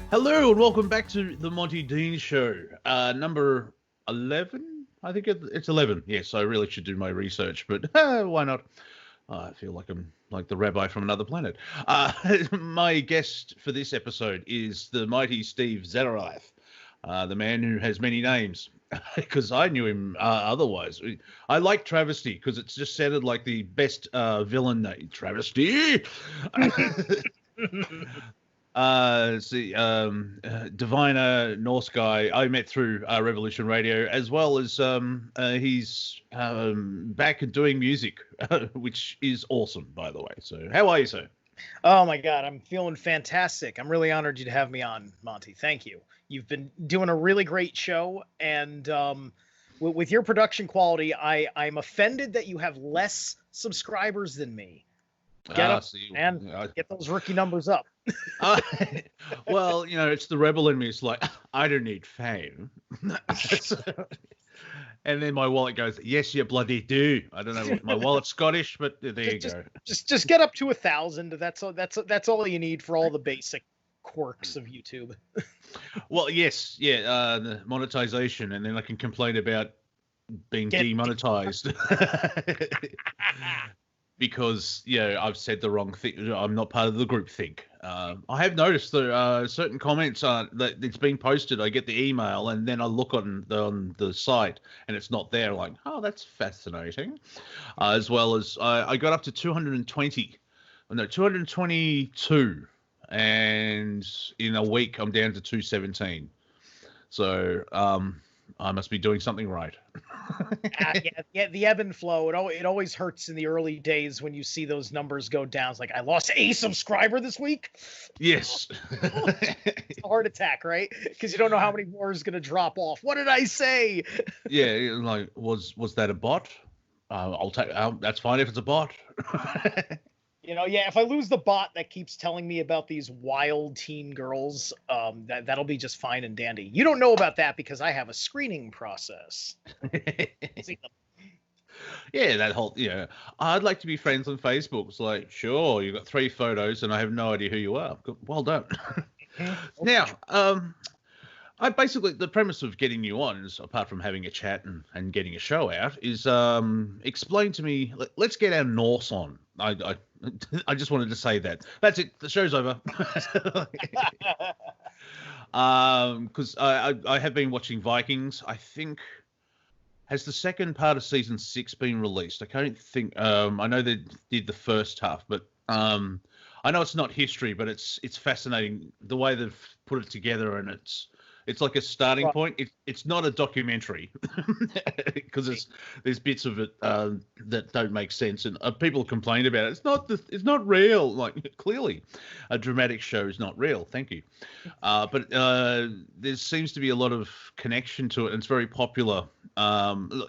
Hello and welcome back to the Monty Dean Show, number 11. I think it's 11. Yes, I really should do my research, but why not? I feel like I'm like the rabbi from another planet. My guest for this episode is the mighty Steve Zerilath, the man who has many names, because I knew him otherwise. I like Travesty because it's just sounded like the best villain name. Travesty. Diviner Norse guy I met through Revolution Radio, as well as he's back and doing music, which is awesome, by the way. So how are you, sir? Oh my God, I'm feeling fantastic. I'm really honored you to have me on, Monty. Thank you. You've been doing a really great show, and with your production quality, I'm offended that you have less subscribers than me. Get up and get those rookie numbers up. Well, you know, it's the rebel in me. It's like, I don't need fame. And then my wallet goes, yes, you bloody do. I don't know. My wallet's Scottish, but there you go. Just get up to 1,000. That's all you need for all the basic quirks of YouTube. Well, yes, yeah, the monetization, and then I can complain about being demonetized. Because, I've said the wrong thing. I'm not part of the group think. I have noticed that certain comments that it's been posted. I get the email, and then I look on the site, and it's not there. Like, oh, that's fascinating. As well as I got up to 222, and in a week I'm down to 217. So I must be doing something right. Yeah, the ebb and flow. It always hurts in the early days when you see those numbers go down. It's like, I lost a subscriber this week. Yes. It's a heart attack, right? Because you don't know how many more is going to drop off. What did I say? Yeah, like, was that a bot? I'll take. That's fine if it's a bot. If I lose the bot that keeps telling me about these wild teen girls, that'll be just fine and dandy. You don't know about that because I have a screening process. Yeah, that whole, I'd like to be friends on Facebook. It's like, sure, you've got 3 photos and I have no idea who you are. Well done. Now, I basically, the premise of getting you on is, apart from having a chat and getting a show out, is explain to me, let's get our Norse on. I just wanted to say that. That's it. The show's over. Because I have been watching Vikings. I think, has the second part of season 6 been released? I can't think. I know they did the first half, but I know it's not history, but it's fascinating the way they've put it together, and it's like a starting point. It's not a documentary because there's bits of it that don't make sense, and people complain about it. It's not real. Like, clearly, a dramatic show is not real. Thank you, but there seems to be a lot of connection to it, and it's very popular.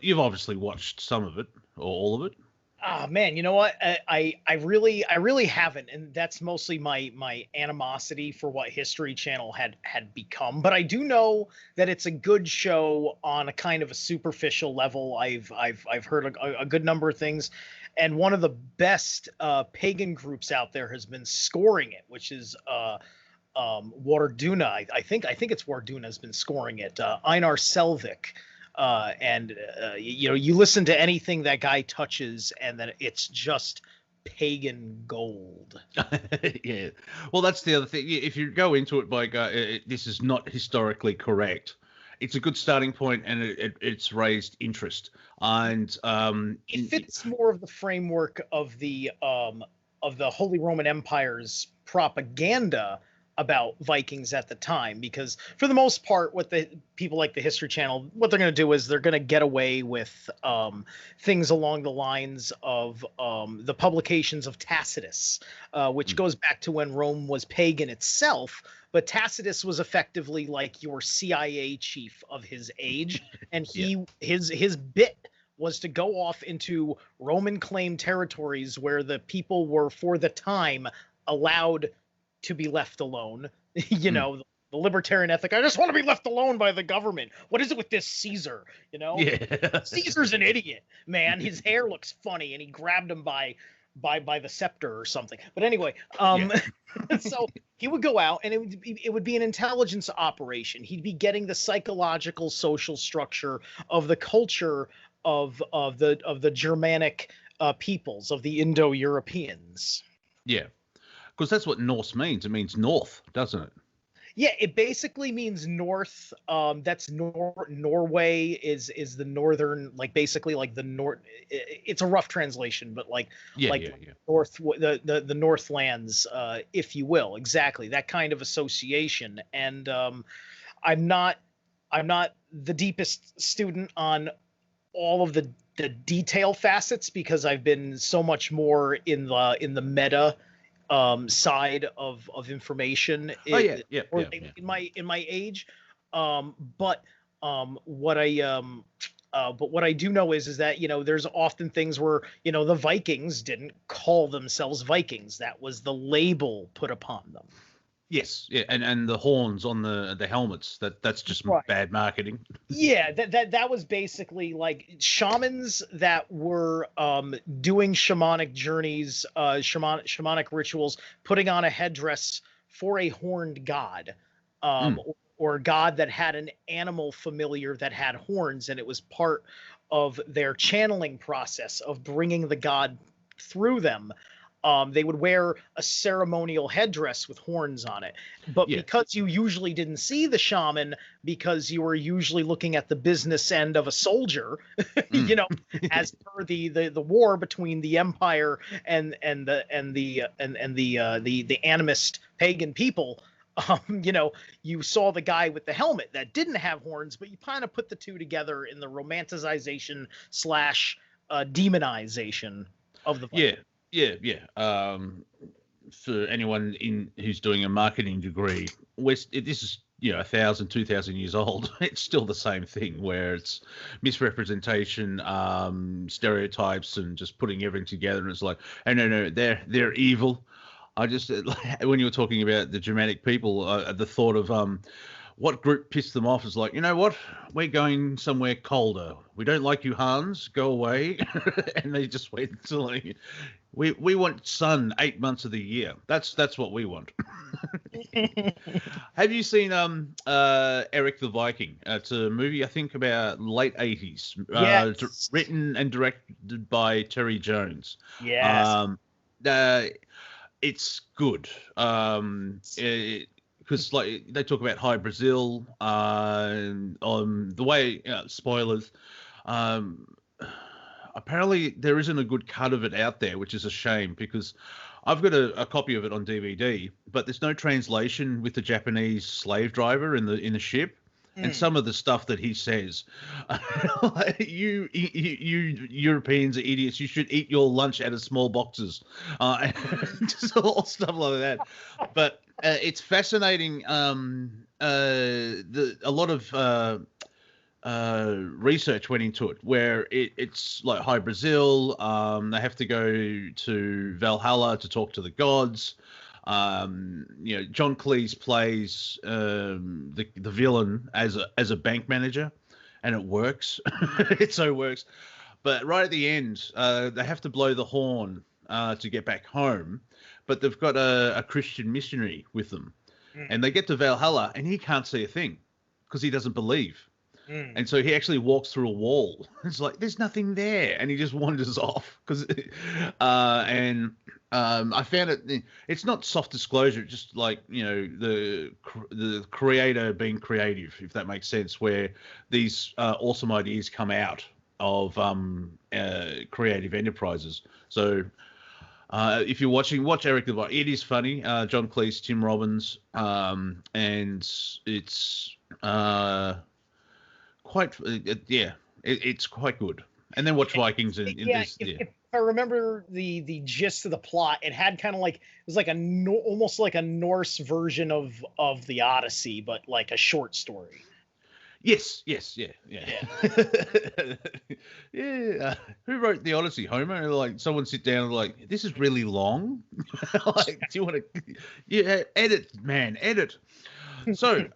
You've obviously watched some of it or all of it. Oh man, you know what? I really haven't, and that's mostly my animosity for what History Channel had become. But I do know that it's a good show on a kind of a superficial level. I've heard a good number of things, and one of the best pagan groups out there has been scoring it, which is Warduna. I think it's Warduna has been scoring it. Einar Selvik. You listen to anything that guy touches, and then it's just pagan gold. Yeah. Well, that's the other thing. If you go into it by this is not historically correct, it's a good starting point, and it's raised interest. And it fits more of the framework of the Holy Roman Empire's propaganda about Vikings at the time, because for the most part, what the people like the History Channel, what they're going to do is they're going to get away with things along the lines of the publications of Tacitus, which goes back to when Rome was pagan itself. But Tacitus was effectively like your CIA chief of his age, and his bit was to go off into Roman claimed territories where the people were, for the time, allowed to be left alone. The libertarian ethic. I just want to be left alone by the government. What is it with this Caesar? Yeah. Caesar's an idiot, man. His hair looks funny, and he grabbed him by by the scepter or something. But anyway, so he would go out, and it would be an intelligence operation. He'd be getting the psychological, social structure of the culture of the Germanic peoples, of the Indo-Europeans. Yeah, because that's what Norse means. It means north, doesn't it? Yeah, it basically means north. That's Norway is the northern, like basically like the north. It's a rough translation, but like north, the Northlands, if you will, exactly that kind of association. And I'm not the deepest student on all of the detail facets, because I've been so much more in the meta side of information in my age, but what I do know is that, you know, there's often things where, you know, the Vikings didn't call themselves Vikings. That was the label put upon them. Yes, yeah, and the horns on the helmets, that's just bad marketing. Yeah, that was basically like shamans that were doing shamanic journeys, shamanic rituals, putting on a headdress for a horned god, or a god that had an animal familiar that had horns, and it was part of their channeling process of bringing the god through them. They would wear a ceremonial headdress with horns on it. But because you usually didn't see the shaman, because you were usually looking at the business end of a soldier, you know, as per the war between the empire and the animist pagan people, you know, you saw the guy with the helmet that didn't have horns, but you kind of put the two together in the romanticization / demonization of the Viking. Yeah. For anyone who's doing a marketing degree, this is, you know, 1,000, 2,000 years old. It's still the same thing, where it's misrepresentation, stereotypes, and just putting everything together. And it's like, oh no, they're evil. I just when you were talking about the Germanic people, the thought of what group pissed them off is like, you know what? We're going somewhere colder. We don't like you, Hans. Go away. And they just went to like, we want sun 8 months of the year. That's what we want. Have you seen Eric the Viking? It's a movie, I think, about late 80s. Yes. Written and directed by Terry Jones. Yes. It's good. Because like they talk about High Brazil, on the way, spoilers. Apparently there isn't a good cut of it out there, which is a shame, because I've got a copy of it on DVD, but there's no translation with the Japanese slave driver in the ship. And some of the stuff that he says, you Europeans are idiots. You should eat your lunch out of small boxes, just all stuff like that. But it's fascinating. A lot of research went into it, where it's like High Brazil. They have to go to Valhalla to talk to the gods. You know, John Cleese plays the villain as a bank manager, and it works. It so works. But right at the end, they have to blow the horn to get back home, but they've got a Christian missionary with them, and they get to Valhalla, and he can't see a thing because he doesn't believe. And so he actually walks through a wall. It's like, there's nothing there. And he just wanders off. I found it's not soft disclosure. It's just like, you know, the creator being creative, if that makes sense, where these awesome ideas come out of creative enterprises. So if you're watch Eric the Viking. It is funny. John Cleese, Tim Robbins, and it's... it's quite good. And then watch Vikings if I remember the gist of the plot, it had kind of like, it was like almost like a Norse version of the Odyssey, but like a short story. Yes, yeah. Yeah. Who wrote the Odyssey? Homer? Like, someone sit down and like, this is really long. Like, do you want to? Yeah, edit, man, edit. So,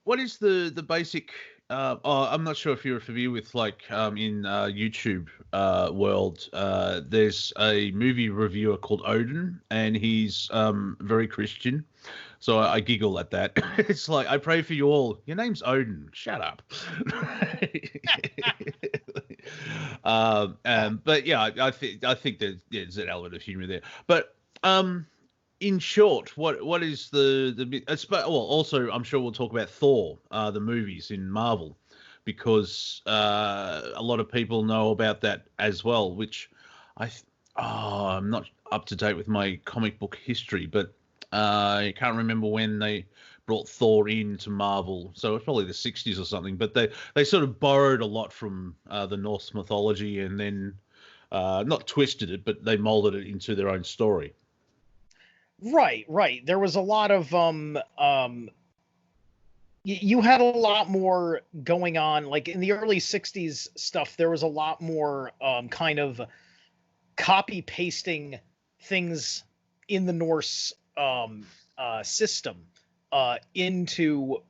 what is the basic I'm not sure if you're familiar with in YouTube world. There's a movie reviewer called Odin, and he's very Christian. So I giggle at that. It's like, I pray for you all. Your name's Odin. Shut up. But yeah, I think there's an element of humor there. But in short, what is well, also I'm sure we'll talk about Thor, the movies in Marvel, because a lot of people know about that as well. Which I'm not up to date with my comic book history, but I can't remember when they brought Thor into Marvel. So it's probably the 60s or something. But they sort of borrowed a lot from the Norse mythology, and then not twisted it, but they molded it into their own story. Right. There was a lot of you had a lot more going on, like in the early 60s stuff. There was a lot more kind of copy pasting things in the Norse system into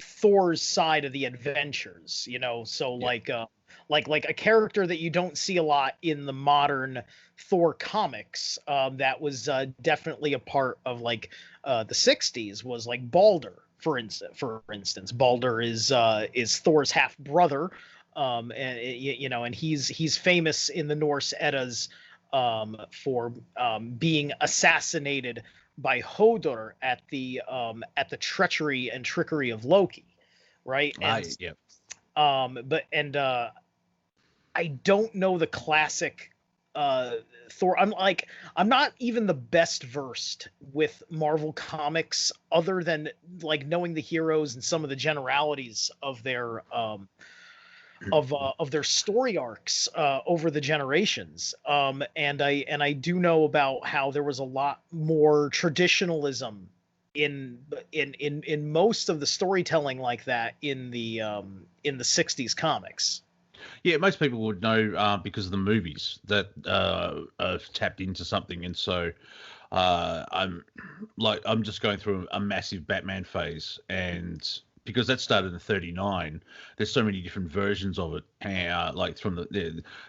Thor's side of the adventures, so yeah. like a character that you don't see a lot in the modern Thor comics, that was definitely a part of the 60s, was like Balder, for instance. Balder is Thor's half brother, and he's famous in the Norse Eddas for being assassinated by Hodor at the treachery and trickery of Loki, right? Yeah. I don't know the classic Thor. I'm not even the best versed with Marvel comics, other than knowing the heroes and some of the generalities of their of their story arcs over the generations. And I do know about how there was a lot more traditionalism in most of the storytelling like that in the 60s comics. Yeah, most people would know because of the movies that have tapped into something, and so I'm just going through a massive Batman phase, and because that started in '39, there's so many different versions of it, like from the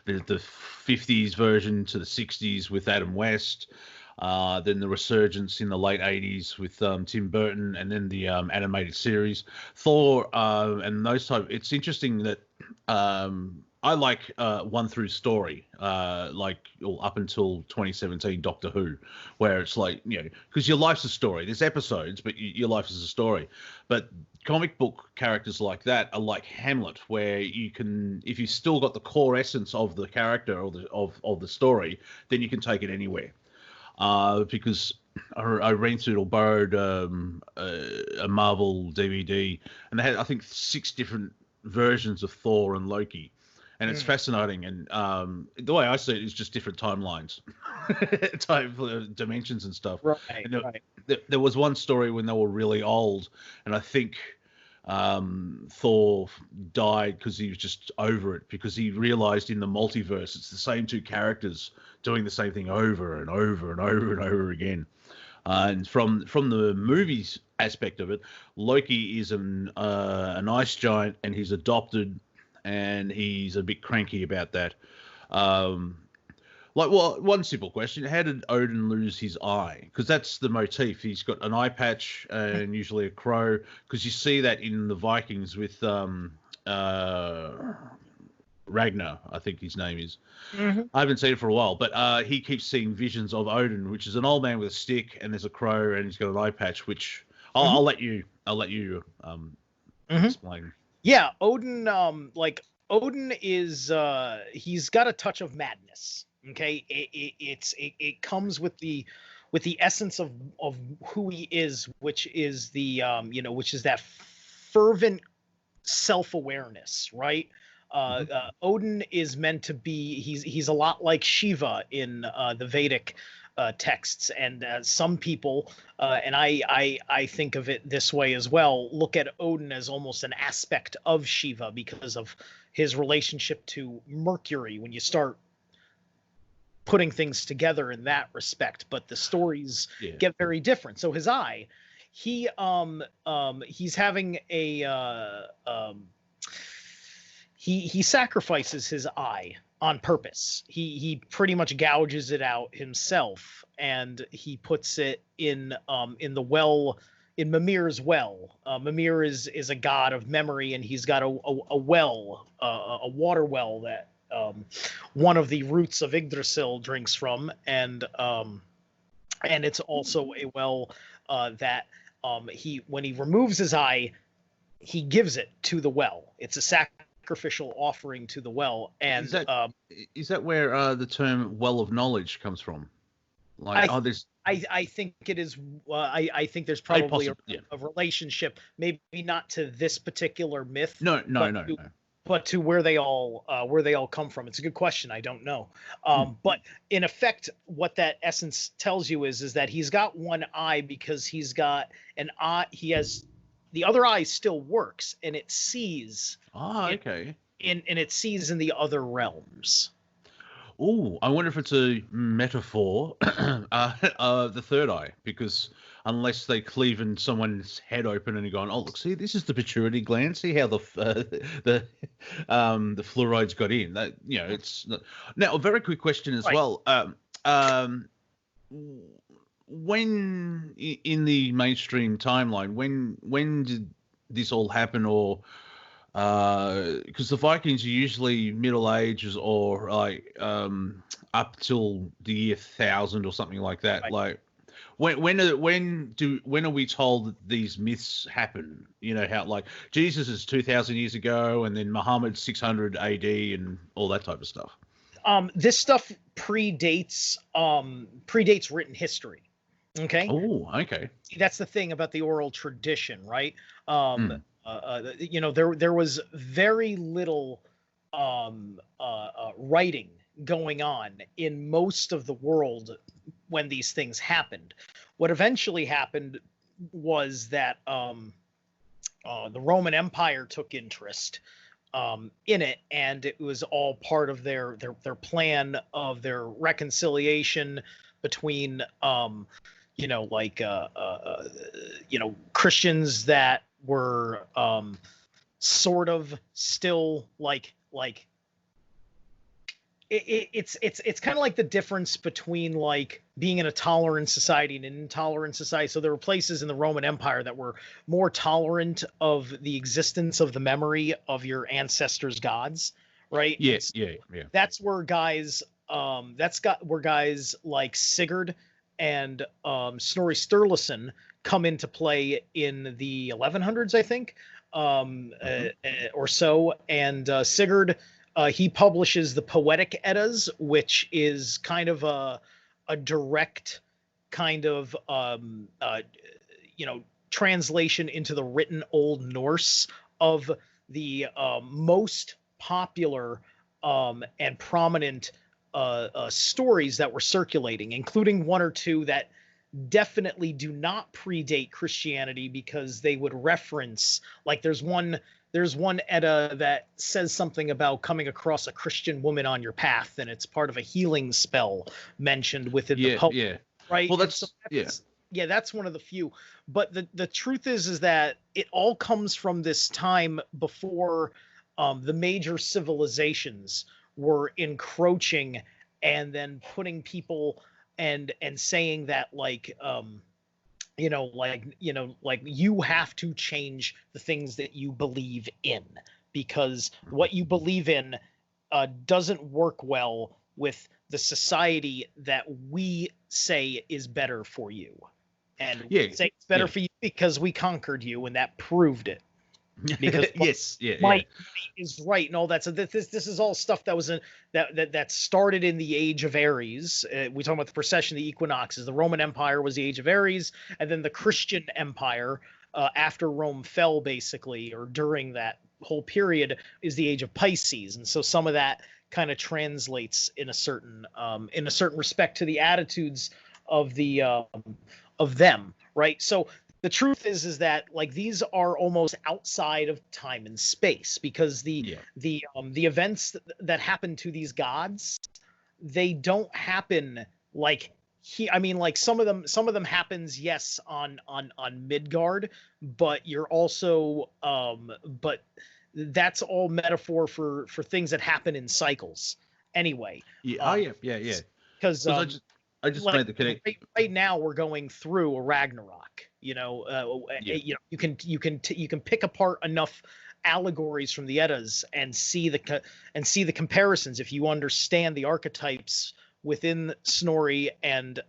50s version to the 60s with Adam West. Then the resurgence in the late 80s with Tim Burton, and then the animated series Thor, and those type. It's interesting that I like one through story, up until 2017 Doctor Who, where it's because your life's a story. There's episodes, but your life is a story. But comic book characters like that are like Hamlet, where you can, if you still got the core essence of the character or of the story, then you can take it anywhere. Because I rented or borrowed a Marvel DVD, and they had, I think, 6 different versions of Thor and Loki, and it's fascinating. And the way I see it is just different timelines, type dimensions and stuff. Right. And there was one story when they were really old, and I think Thor died because he was just over it, because he realized in the multiverse it's the same 2 characters doing the same thing over and over and over and over again. And from the movies aspect of it, Loki is an ice giant, and he's adopted, and he's a bit cranky about that. One simple question: how did Odin lose his eye? Because that's the motif. He's got an eye patch and usually a crow. Because you see that in the Vikings with Ragnar, I think his name is. Mm-hmm. I haven't seen it for a while, but he keeps seeing visions of Odin, which is an old man with a stick, and there's a crow, and he's got an eye patch. Which I'll let you explain. Yeah, Odin. Odin is he's got a touch of madness. Okay, it comes with the essence of who he is, which is which is that fervent self-awareness, right? Odin is meant to be, he's a lot like Shiva in the Vedic texts, and some people, and I think of it this way as well, look at Odin as almost an aspect of Shiva because of his relationship to Mercury when you start putting things together in that respect. But the stories get very different. So his eye, he's having a he sacrifices his eye on purpose. He pretty much gouges it out himself, and he puts it in the well, in Mimir's well. Mimir is a god of memory, and he's got a well, a water well that one of the roots of Yggdrasil drinks from, and it's also a well that when he removes his eye, he gives it to the well. It's a sacrificial offering to the well. And is that where the term "well of knowledge" comes from? Like, I think it is. I think there's probably a relationship, maybe not to this particular myth. No. But to where they all come from. It's a good question. I don't know. But in effect, what that essence tells you is that he's got one eye because he's got an eye. The other eye still works, and it sees. Okay. And it sees in the other realms. Oh, I wonder if it's a metaphor, the third eye, because unless they cleave in someone's head open and you're going, oh, look, see, this is the pituitary gland. See how the fluorides got in. That, it's not... Now a very quick question as well. When in the mainstream timeline, when did this all happen, or? Because the Vikings are usually Middle Ages or like up till the year 1000 or something like that. Right. Like, when are we told that these myths happen? How like Jesus is 2000 years ago, and then Muhammad 600 AD, and all that type of stuff. This stuff predates written history. Okay. Oh, okay. That's the thing about the oral tradition, right? There was very little writing going on in most of the world when these things happened. What eventually happened was that the Roman Empire took interest in it, and it was all part of their plan of their reconciliation between Christians that were sort of still like it's kind of like the difference between like being in a tolerant society and an intolerant society. So there were places in the Roman Empire that were more tolerant of the existence of the memory of your ancestors' gods, right? Yes, yeah. That's where guys where guys like Sigurd and Snorri Sturluson come into play in the 1100s, I think, or so. And Sigurd, he publishes the Poetic Eddas, which is kind of a direct kind of translation into the written Old Norse of the most popular and prominent stories that were circulating, including one or two that definitely do not predate Christianity, because they would reference, like there's one Edda that says something about coming across a Christian woman on your path, and it's part of a healing spell mentioned within the poem. Yeah. Right. Well, that's one of the few. But the truth is that it all comes from this time before the major civilizations were encroaching and then putting people and saying that like you have to change the things that you believe in, because what you believe in doesn't work well with the society that we say is better for you, and we say it's better for you because we conquered you, and that proved it. Because might is right and all that. So this is all stuff that was that started in the age of Aries. We talk about the precession of the equinoxes. The Roman Empire was the age of Aries, and then the Christian Empire after Rome fell, basically, or during that whole period, is the age of Pisces. And so some of that kind of translates in a certain respect to the attitudes of the of them, right? So the truth is that like these are almost outside of time and space, because the events that happen to these gods, they don't happen like some of them happens, yes, on Midgard, but you're also but that's all metaphor for things that happen in cycles anyway. Yeah. Yeah. Because I just like, made the connection. right now we're going through a Ragnarok. Yeah. You can pick apart enough allegories from the Eddas and see the comparisons if you understand the archetypes within Snorri and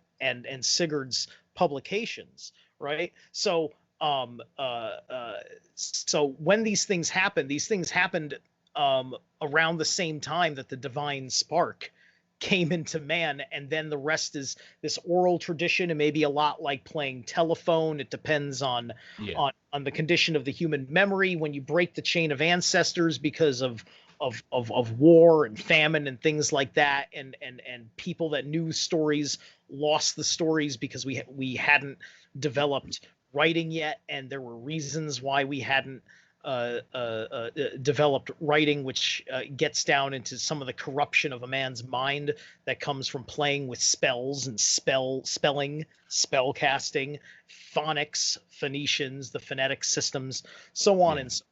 Sigurd's publications, right? So so when these things happened around the same time that the divine spark came into man, and then the rest is this oral tradition, and maybe a lot like playing telephone. It depends on the condition of the human memory. When you break the chain of ancestors because of war and famine and things like that, and people that knew stories lost the stories because we hadn't developed writing yet, and there were reasons why we hadn't developed writing, which gets down into some of the corruption of a man's mind that comes from playing with spells and spelling, spell casting, phonics, Phoenicians, the phonetic systems, so on and so forth.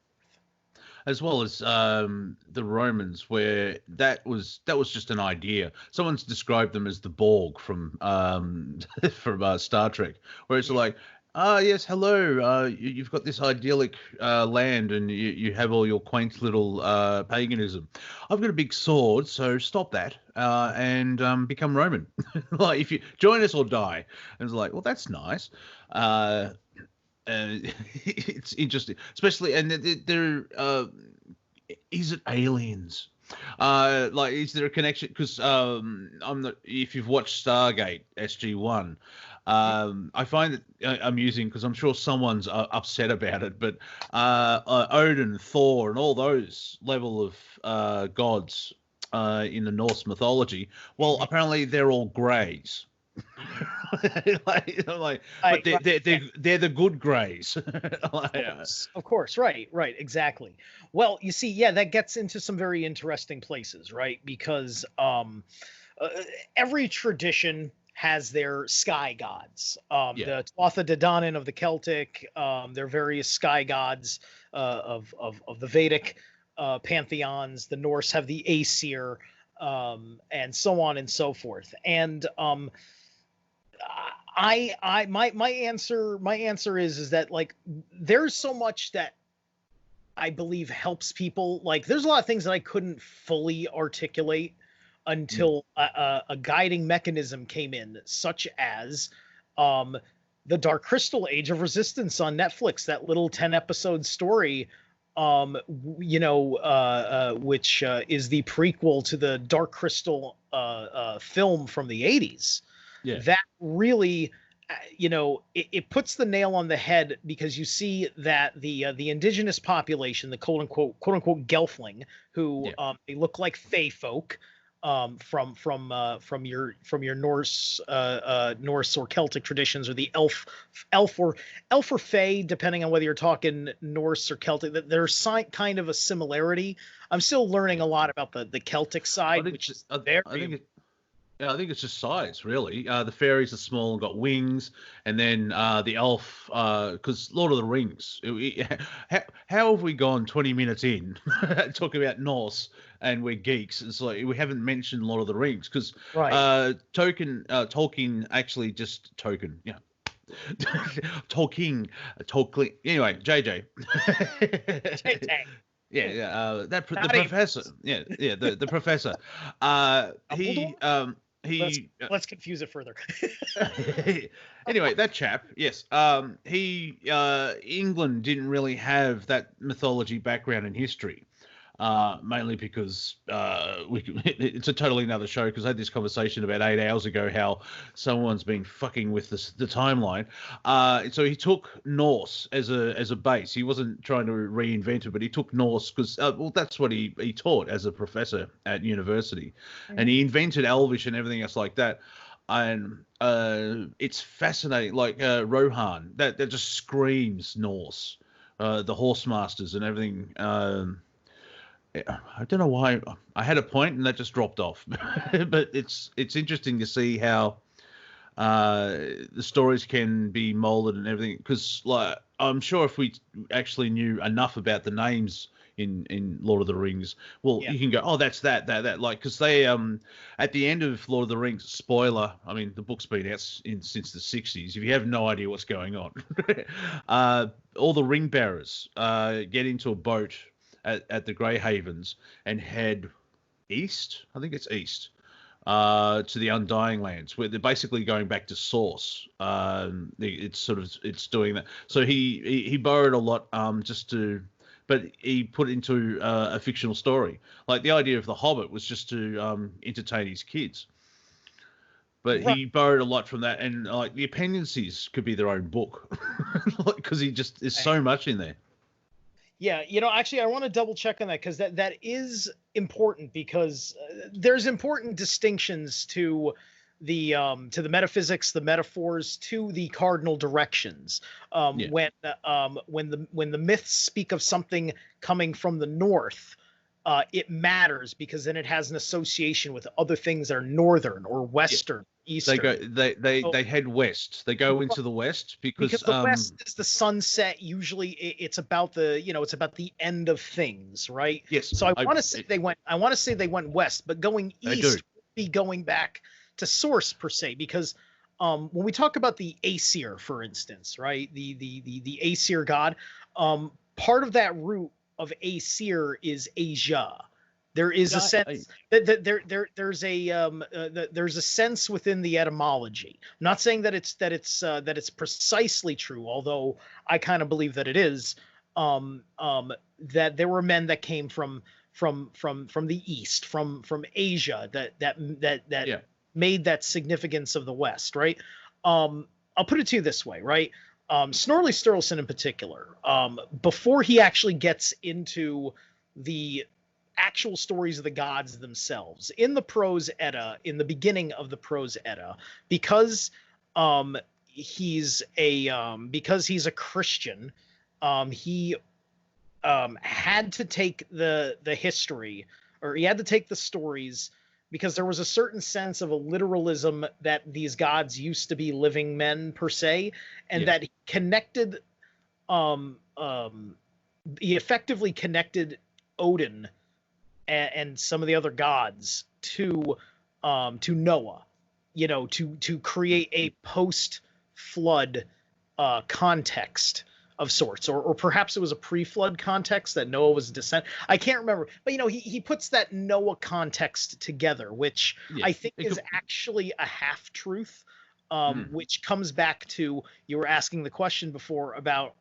As well as the Romans, where that was just an idea. Someone's described them as the Borg from Star Trek, where it's like, yes, hello. You've got this idyllic land, and you have all your quaint little paganism. I've got a big sword, so stop that and become Roman. Like, if you join us or die. And it's like, well, that's nice. It's interesting, especially, and there. Is it aliens? Like, is there a connection? Because if you've watched Stargate SG-1. I find it amusing because I'm sure someone's upset about it, but Odin, Thor, and all those level of gods in the Norse mythology, well, apparently they're all greys. But they're the good greys. Of course, right, exactly. Well, you see, yeah, that gets into some very interesting places, right? Because every tradition has their sky gods. The Tuatha De Danann of the Celtic, their various sky gods of the Vedic pantheons. The Norse have the Aesir, and so on and so forth. And my answer is that, like, there's so much that I believe helps people. Like, there's a lot of things that I couldn't fully articulate until a guiding mechanism came in, such as the Dark Crystal Age of Resistance on Netflix, that little 10-episode story, which is the prequel to the Dark Crystal film from the 80s. Yeah. That really, it puts the nail on the head, because you see that the indigenous population, the quote unquote Gelfling, who they look like Fey folk, from your Norse or Celtic traditions, or the elf or Fey, depending on whether you're talking Norse or Celtic. There's kind of a similarity. I'm still learning a lot about the Celtic side, which is very. I think it's just size, really. The fairies are small and got wings, and then the elf, because Lord of the Rings. How have we gone 20 minutes in talking about Norse, and we're geeks? It's like we haven't mentioned Lord of the Rings, because Tolkien actually just Tolkien. Anyway, JJ. Yeah, the professor. Yeah, the professor. Let's confuse it further. Anyway, that chap, yes. England didn't really have that mythology background in history. Mainly because it's a totally another show, because I had this conversation about 8 hours ago how someone's been fucking with the timeline. So he took Norse as a base. He wasn't trying to reinvent it, but he took Norse because that's what he taught as a professor at university. Mm-hmm. And he invented Elvish and everything else like that. And it's fascinating, like Rohan, that just screams Norse. The horse masters and everything. I don't know why I had a point and that just dropped off, but it's interesting to see how the stories can be molded and everything. Because, like, I'm sure if we actually knew enough about the names in Lord of the Rings. Well, Yeah. you can go, oh, that's that, like, because they at the end of Lord of the Rings, spoiler, I mean, the book's been out since the 60s. If you have no idea what's going on, all the ring bearers get into a boat at the Grey Havens and head east. I think it's east. To the Undying Lands, where they're basically going back to source. It's doing that. So he borrowed a lot but he put it into a fictional story. Like the idea of the Hobbit was just to entertain his kids, but Right. he borrowed a lot from that, and like the appendices could be their own book, because there's so much in there. Yeah, actually, I want to double check on that because that is important, because there's important distinctions to the metaphysics, the metaphors, to the cardinal directions. When the myths speak of something coming from the north, it matters because then it has an association with other things that are northern or western. Eastern. They head west. They go into the west because the west is the sunset. Usually, it's about it's about the end of things, right? Yes. So I want to say they went west, but going east would be going back to source per se, because when we talk about the Aesir, for instance, right, the Aesir god, part of that root of Aesir is Asia. There is a sense that there's a sense within the etymology. I'm not saying that it's precisely true, although I kind of believe that it is. That there were men that came from the east, from Asia, that made that significance of the West, right? I'll put it to you this way, right? Snorri Sturluson in particular, before he actually gets into the actual stories of the gods themselves, in the Prose Edda, in the beginning of the Prose Edda, because he's a Christian, he had to take the history, or he had to take the stories, because there was a certain sense of a literalism that these gods used to be living men per se, and that he connected, he effectively connected Odin and some of the other gods to Noah, to create a post-flood context of sorts, or perhaps it was a pre-flood context that Noah was a descent. I can't remember, but he puts that Noah context together, which I think is actually a half-truth, which comes back to, you were asking the question before about,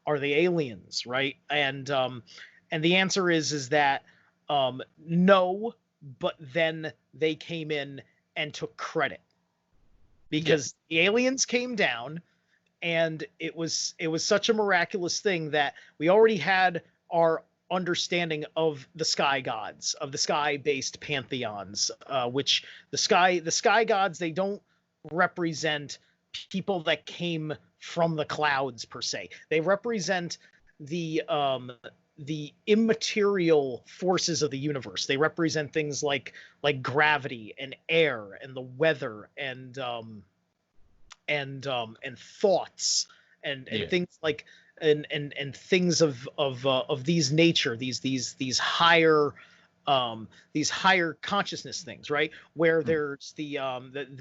are they aliens, right? And the answer is that no, but then they came in and took credit, because the aliens came down, and it was such a miraculous thing that we already had our understanding of the sky gods, of the sky-based pantheons, which the sky gods, they don't represent people that came from the clouds per se. They represent the immaterial forces of the universe. They represent things like gravity and air and the weather and thoughts and things like and things of these nature, these higher consciousness things, right? Where there's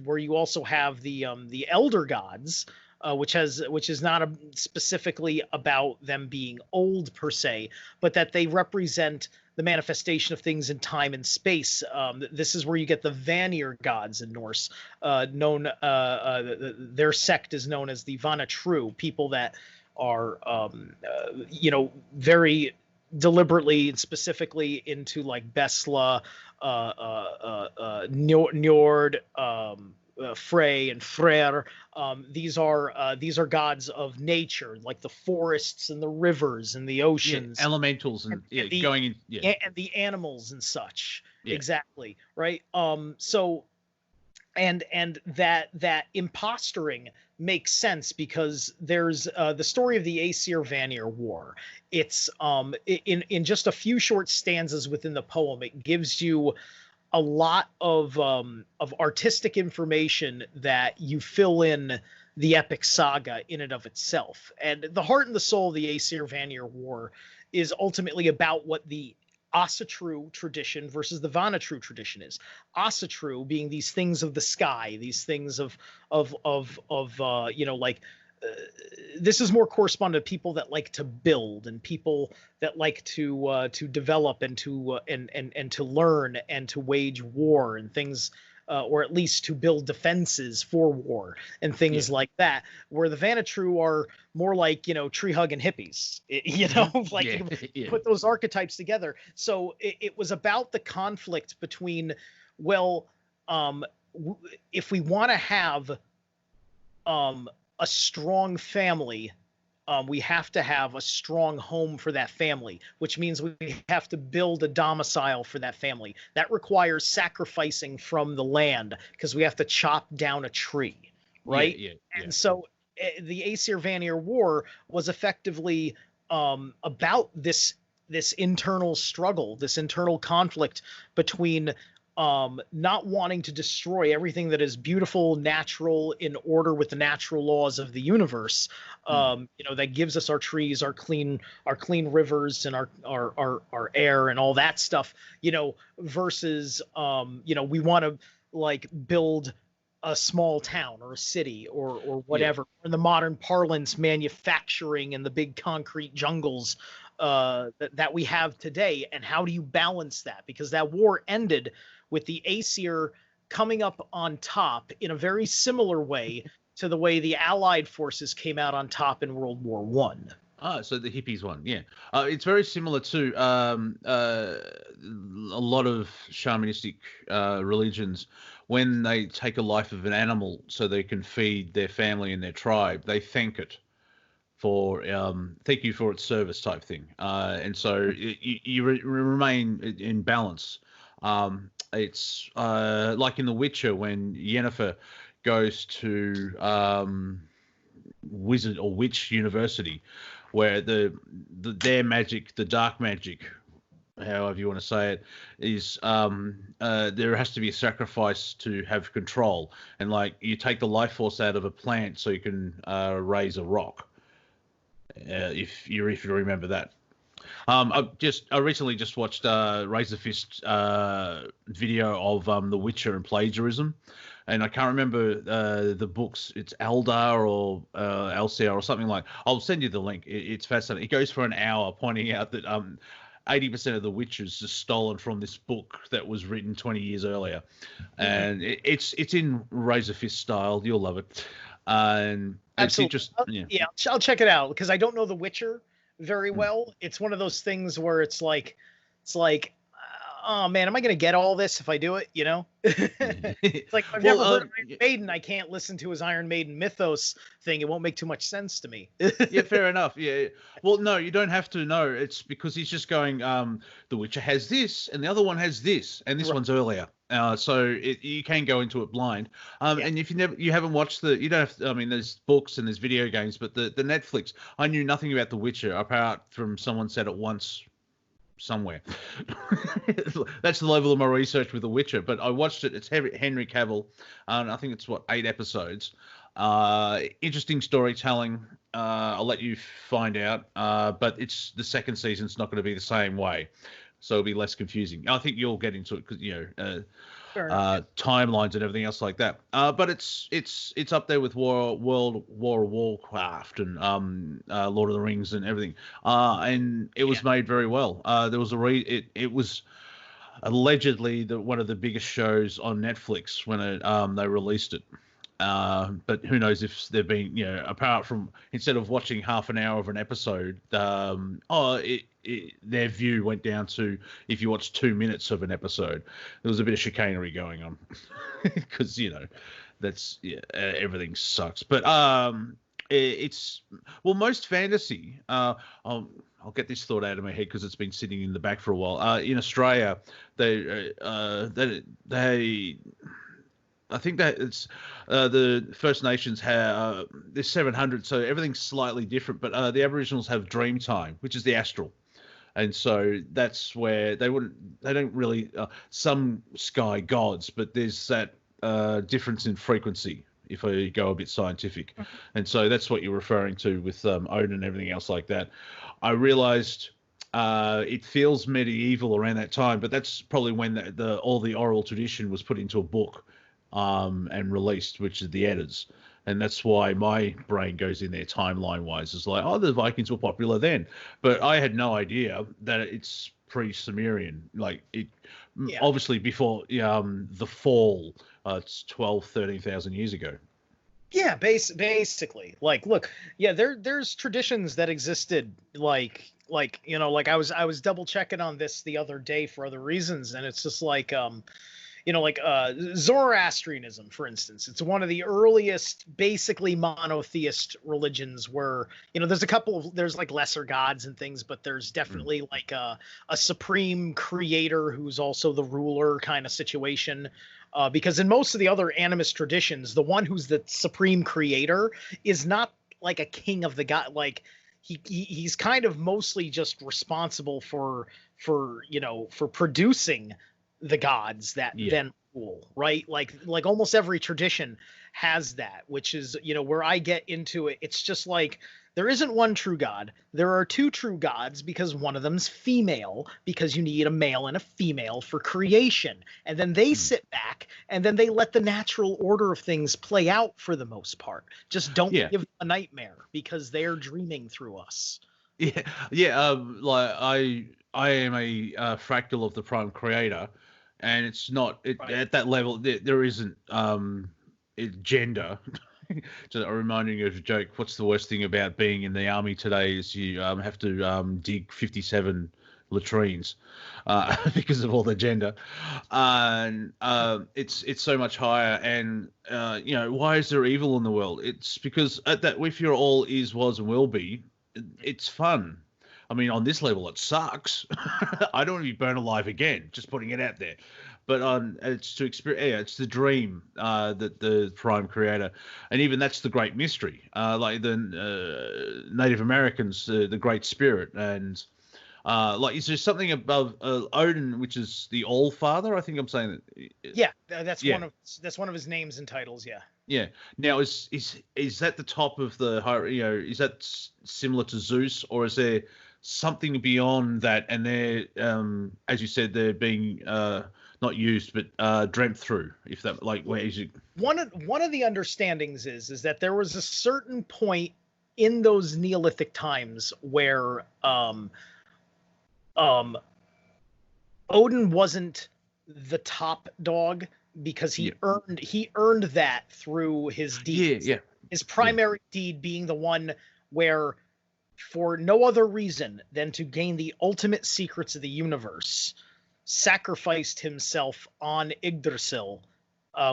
where you also have the elder gods, which is not specifically about them being old per se, but that they represent the manifestation of things in time and space. This is where you get the Vanir gods in Norse, their sect is known as the Vanatru, people that are very deliberately and specifically into like Besla, Njord, Frey and Freyr. These are gods of nature, like the forests and the rivers and the oceans, elementals and the animals and such. Exactly, right. So and that impostoring makes sense, because there's the story of the Aesir Vanir War. It's in just a few short stanzas within the poem, it gives you a lot of artistic information that you fill in the epic saga in and of itself. And the heart and the soul of the Aesir Vanir War is ultimately about what the Asatru tradition versus the Vanatru tradition is. Asatru being these things of the sky, these things of this is more correspondent to people that like to build and people that like to develop and to learn and to wage war and things, or at least to build defenses for war and things like that. Where the Vanatru are more like, tree hugging hippies, you put those archetypes together. So it was about the conflict between, if we want to have a strong family, we have to have a strong home for that family, which means we have to build a domicile for that family. That requires sacrificing from the land because we have to chop down a tree, right? And so the Aesir Vanir War was effectively about this internal struggle, this internal conflict between not wanting to destroy everything that is beautiful, natural, in order with the natural laws of the universe, that gives us our trees, our clean rivers, and our air and all that stuff, versus we want to like build a small town or a city or whatever. In the modern parlance, manufacturing and the big concrete jungles that we have today. And how do you balance that? Because that war ended with the Aesir coming up on top in a very similar way to the way the Allied forces came out on top in World War One. So the hippies one, it's very similar to a lot of shamanistic religions. When they take a life of an animal so they can feed their family and their tribe, they thank it for thank you for its service type thing, and so you remain in balance. It's like in The Witcher when Yennefer goes to wizard or witch university, where their magic, the dark magic, however you want to say it, is there has to be a sacrifice to have control, and like you take the life force out of a plant so you can raise a rock. If you remember that. I recently just watched Razorfist video of The Witcher and plagiarism, and I can't remember the books. It's Eldar or Elsia or something like. I'll send you the link. It's fascinating. It goes for an hour pointing out that 80% of The Witcher's is stolen from this book that was written 20 years earlier, and it's in Razorfist style. You'll love it. And absolutely. I'll check it out because I don't know The Witcher very well. It's one of those things where it's like, oh man, am I going to get all this if I do it? It's like I've never heard of Iron Maiden. I can't listen to his Iron Maiden mythos thing. It won't make too much sense to me. Yeah, fair enough. Yeah. Well, no, you don't have to know. It's because he's just going, The Witcher has this and the other one has this and this one's earlier. So you can go into it blind. And if you haven't watched you don't have to, I mean, there's books and there's video games, but the Netflix, I knew nothing about The Witcher apart from someone said it once somewhere. That's the level of my research with The Witcher, but I watched it. It's Henry Cavill, and I think it's 8 episodes. Interesting storytelling. I'll let you find out, but it's the second season's not going to be the same way, so it'll be less confusing. I think you'll get into it because timelines and everything else like that. But it's up there with War of Warcraft and Lord of the Rings and everything. And it was made very well. There was it was allegedly one of the biggest shows on Netflix when they released it. But who knows if they've been, apart from instead of watching half an hour of an episode, their view went down to if you watch 2 minutes of an episode. There was a bit of chicanery going on because that's everything sucks. But it's most fantasy. I'll get this thought out of my head because it's been sitting in the back for a while. In Australia, they I think that it's the First Nations have there's 700, so everything's slightly different. But the Aboriginals have dream time, which is the astral, and so that's where they don't really some sky gods, but there's that difference in frequency if I go a bit scientific, and so that's what you're referring to with Odin and everything else like that. I realized It feels medieval around that time, but that's probably when all the oral tradition was put into a book, and released, which is the Eddas. And that's why my brain goes in there timeline wise. It's like, oh, the Vikings were popular then, but I had no idea that it's pre-Sumerian. Like it, Yeah. obviously before the fall. It's 12, 13,000 years ago. Yeah, basically. Like, look, yeah, there's traditions that existed, like like I was double checking on this the other day for other reasons, and it's just like Zoroastrianism, for instance. It's one of the earliest basically monotheist religions where, there's like lesser gods and things, but there's definitely like a supreme creator who's also the ruler kind of situation. Because in most of the other animist traditions, the one who's the supreme creator is not like a king of the god. Like he's kind of mostly just responsible for producing the gods that then rule, right? Like almost every tradition has that, which is, where I get into it. It's just like, there isn't one true god. There are two true gods because one of them's female, because you need a male and a female for creation. And then they sit back and then they let the natural order of things play out for the most part. Just don't give them a nightmare because they're dreaming through us. Like I am a fractal of the Prime Creator, and it's not at that level. There isn't gender. Just reminding you of a joke. What's the worst thing about being in the army today is you have to dig 57 latrines because of all the gender, and it's so much higher. And why is there evil in the world? It's because at that, if you're all is, was, and will be, it's fun. I mean, on this level, it sucks. I don't want to be burned alive again. Just putting it out there. But it's to experience. Yeah, it's the dream that the Prime Creator, and even that's the great mystery. Like the Native Americans, the Great Spirit, and like, is there something above Odin, which is the All Father? I think I'm saying that. Yeah, that's one of his names and titles. Yeah. Yeah. Now, is that the top of the is that similar to Zeus, or is there something beyond that? And they're, as you said, they're being not used, but dreamt through. If that, like, where is it? One of the understandings is that there was a certain point in those Neolithic times where Odin wasn't the top dog because he earned that through his deeds. His primary deed being the one where, for no other reason than to gain the ultimate secrets of the universe, sacrificed himself on Yggdrasil,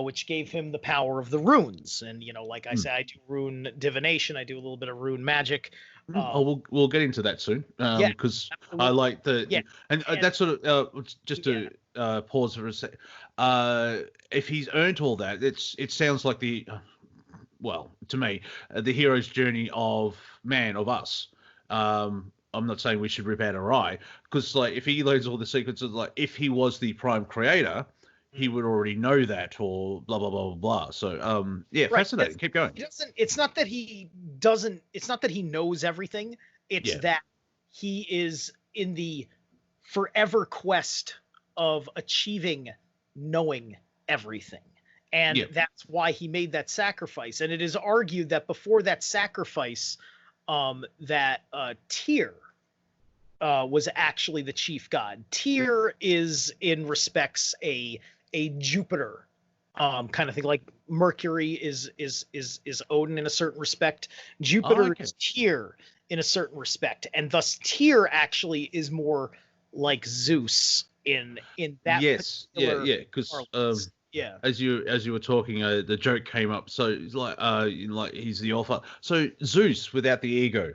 which gave him the power of the runes. And like I said, I do rune divination. I do a little bit of rune magic. We'll get into that soon, because I like and that sort of just to pause for a sec. If he's earned all that, it sounds like to me, the hero's journey of us. I'm not saying we should rip out our eye, because like, if he learns all the secrets of, like, if he was the Prime Creator, he would already know that, or blah blah blah blah blah. So fascinating. Keep going. It's not that he doesn't. It's not that he knows everything. It's that he is in the forever quest of achieving knowing everything, and that's why he made that sacrifice. And it is argued that before that sacrifice, that Tyr was actually the chief god. Tyr is, in respects, a Jupiter kind of thing. Like Mercury is Odin in a certain respect. Jupiter is Tyr in a certain respect, and thus Tyr actually is more like Zeus in that. Because as you were talking, the joke came up. So it's like he's the alpha. So Zeus without the ego.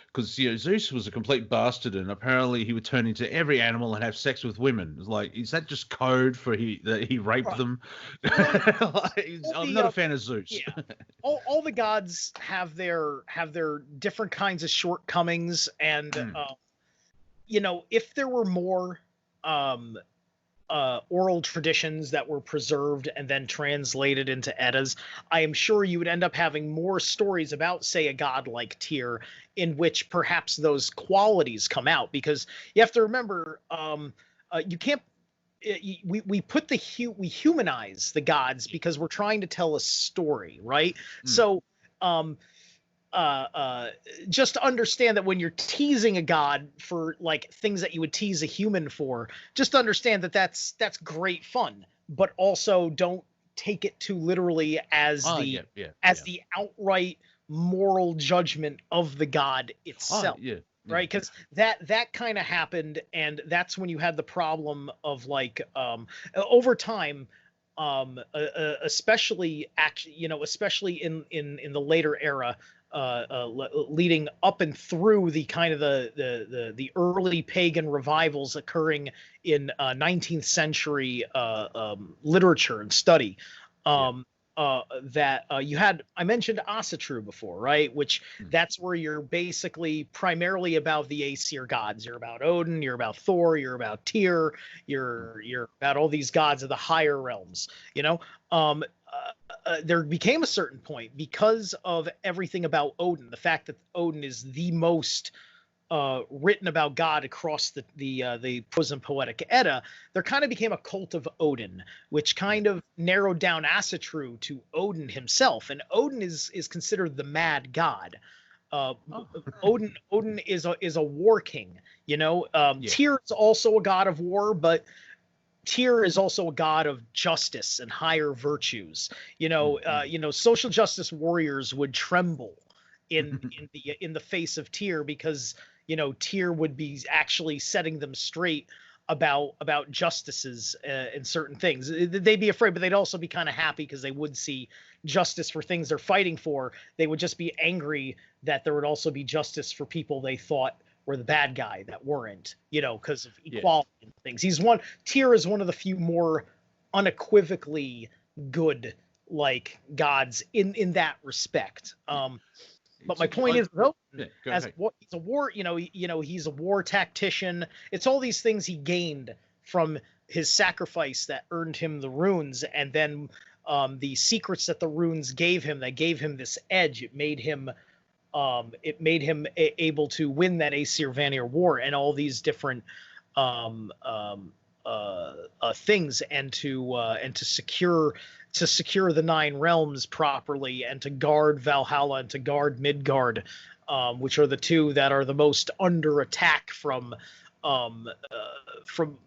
Because Zeus was a complete bastard, and apparently he would turn into every animal and have sex with women. It's like, is that just code for that he raped them? I'm not a fan of Zeus. Yeah. All the gods have their different kinds of shortcomings, and if there were more oral traditions that were preserved and then translated into Eddas, I am sure you would end up having more stories about, say, a god like Tyr, in which perhaps those qualities come out. Because you have to remember, you can't. We put we humanize the gods because we're trying to tell a story, right? So just understand that when you're teasing a god for like things that you would tease a human for, just understand that that's great fun, but also don't take it too literally as the outright moral judgment of the god itself. Right, because that kind of happened, and that's when you had the problem of like over time, especially especially in the later era, leading up and through the kind of the early pagan revivals occurring in 19th century literature and study. That you had, I mentioned Asatru before, right? Which that's where you're basically primarily about the Aesir gods. You're about Odin, you're about Thor, you're about Tyr, you're about all these gods of the higher realms. There became a certain point because of everything about Odin, the fact that Odin is the most written about God across the prose and poetic Edda. There kind of became a cult of Odin, which kind of narrowed down Asatru to Odin himself, and Odin is considered the mad god. Odin is a war king. Tyr is also a god of war, but Tyr is also a god of justice and higher virtues. Social justice warriors would tremble in the face of Tyr, because Tyr would be actually setting them straight about justices and certain things. They'd be afraid, but they'd also be kind of happy because they would see justice for things they're fighting for. They would just be angry that there would also be justice for people they thought were the bad guy that weren't, because of equality and things. Tyr is one of the few more unequivocally good like gods in that respect. But my point is, he's a war, he's a war tactician. It's all these things he gained from his sacrifice that earned him the runes, and then the secrets that the runes gave him, that gave him this edge. It made him able to win that Aesir Vanir war and all these different things, and to secure the Nine Realms properly, and to guard Valhalla and to guard Midgard, which are the two that are the most under attack from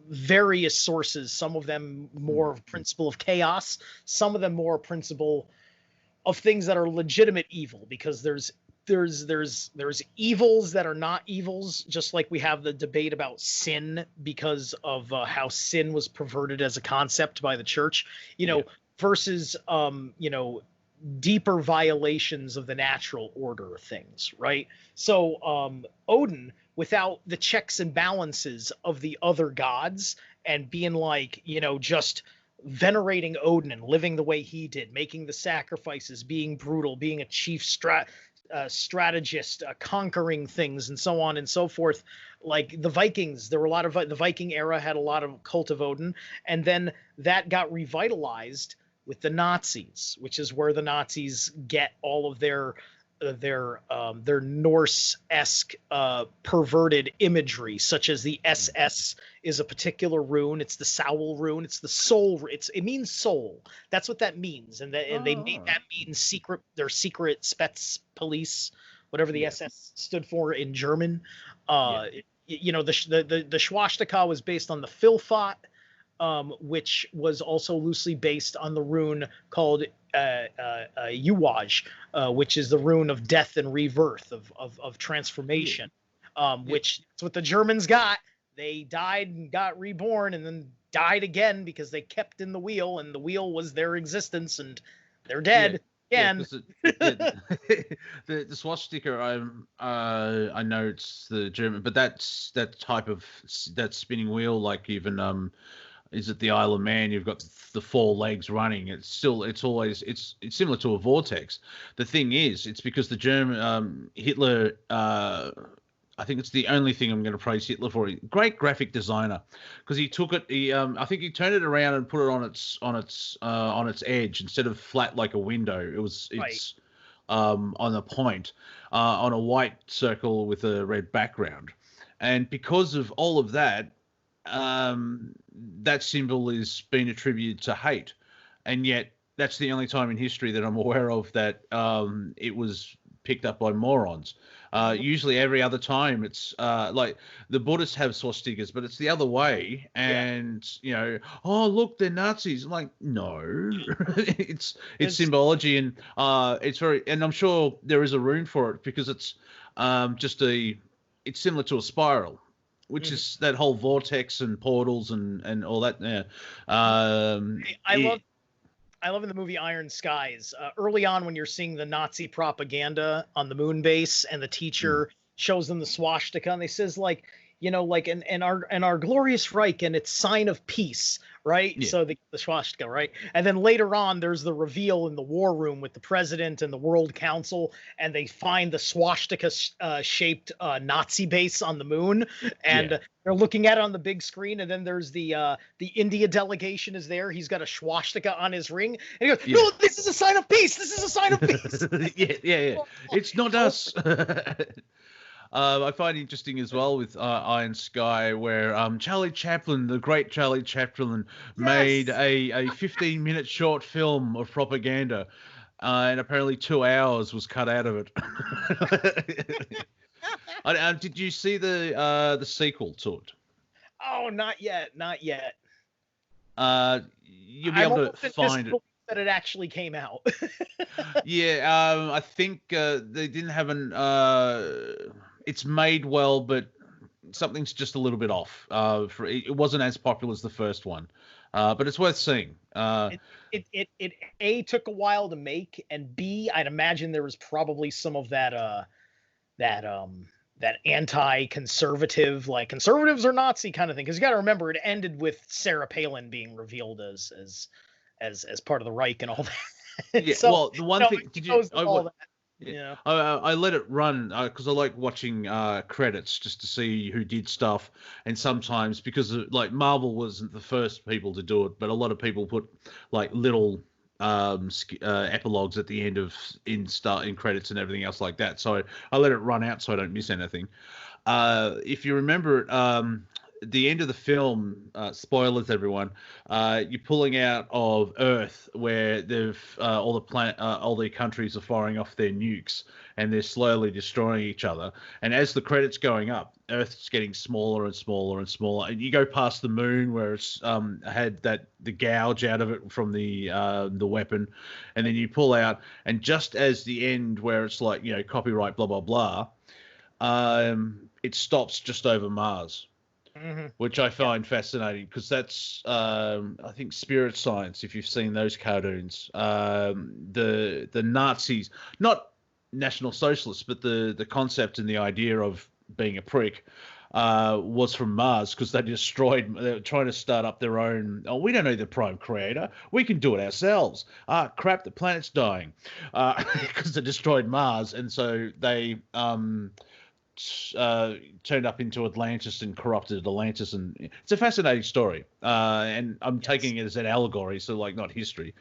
various sources. Some of them more principle of chaos, some of them more principle of things that are legitimate evil, because there's evils that are not evils, just like we have the debate about sin because of how sin was perverted as a concept by the church, versus deeper violations of the natural order of things, right? So Odin, without the checks and balances of the other gods, and being like, just venerating Odin and living the way he did, making the sacrifices, being brutal, being a chief strategist, conquering things, and so on and so forth. Like the Vikings, there were a lot of the Viking era had a lot of cult of Odin, and then that got revitalized with the Nazis, which is where the Nazis get all of their Norse-esque perverted imagery, such as the SS is a particular rune. It's the Soul rune. It's the soul. It means soul. That's what that means. And they made that mean secret. Their secret Spets police, whatever the SS stood for in German. The swastika was based on the Filfot, which was also loosely based on the rune called Uwaj, which is the rune of death and rebirth, of transformation, which is what the Germans got. They died and got reborn, and then died again because they kept in the wheel, and the wheel was their existence, and they're dead again. The swastika, I know it's the German, but that's that type of that spinning wheel, like even is it the Isle of Man? You've got the four legs running. It's similar to a vortex. The thing is, it's because the German Hitler I think it's the only thing I'm going to praise Hitler for. Great graphic designer, because he took it. I think he turned it around and put it on its edge instead of flat like a window. It's on a point, on a white circle with a red background, and because of all of that, that symbol is being attributed to hate, and yet that's the only time in history that I'm aware of that it was picked up by morons. Usually every other time it's like the Buddhists have swastikas, but it's the other way. And, oh, look, they're Nazis. I'm like, no, it's symbology. And and I'm sure there is a room for it because it's it's similar to a spiral, which is that whole vortex and portals and all that. Yeah. I love in the movie Iron Skies, early on when you're seeing the Nazi propaganda on the moon base and the teacher shows them the swastika and they says like, in our glorious Reich and its sign of peace, right? Yeah. So the swastika, right? And then later on, there's the reveal in the war room with the president and the World Council, and they find the swastika shaped Nazi base on the moon, and they're looking at it on the big screen. And then there's the India delegation is there. He's got a swastika on his ring, and he goes, "No, this is a sign of peace. This is a sign of peace." yeah. It's not us. I find it interesting as well with Iron Sky, where Charlie Chaplin, the great Charlie Chaplin, made a 15-minute short film of propaganda, and apparently 2 hours was cut out of it. Did you see the sequel to it? Oh, not yet. You'll be able to find it. That it actually came out. I think they didn't have it's made well, but something's just a little bit off. It wasn't as popular as the first one, but it's worth seeing. It A, took a while to make, and B, I'd imagine there was probably some of that anti-conservative, like conservatives are Nazi kind of thing. Because you got to remember, it ended with Sarah Palin being revealed as part of the Reich and all that. Yeah. So, well, the one thing did you? I let it run because I like watching credits just to see who did stuff, and sometimes because Marvel wasn't the first people to do it, but a lot of people put like little epilogues at the end of in credits and everything else like that. So I let it run out so I don't miss anything. If you remember it, the end of the film, spoilers everyone, you're pulling out of Earth where they've all the countries are firing off their nukes and they're slowly destroying each other. And as the credits going up, Earth's getting smaller and smaller and smaller. And you go past the moon where it's had the gouge out of it from the weapon, and then you pull out, and just as the end where it's like copyright blah blah blah, it stops just over Mars. Mm-hmm. Which I find fascinating because that's, I think, Spirit Science. If you've seen those cartoons, the Nazis, not National Socialists, but the concept and the idea of being a prick was from Mars because they were trying to start up their own. Oh, we don't know the prime creator. We can do it ourselves. Crap, the planet's dying because they destroyed Mars, and so they turned up into Atlantis and corrupted Atlantis, and it's a fascinating story. And I'm taking it as an allegory, so like not history.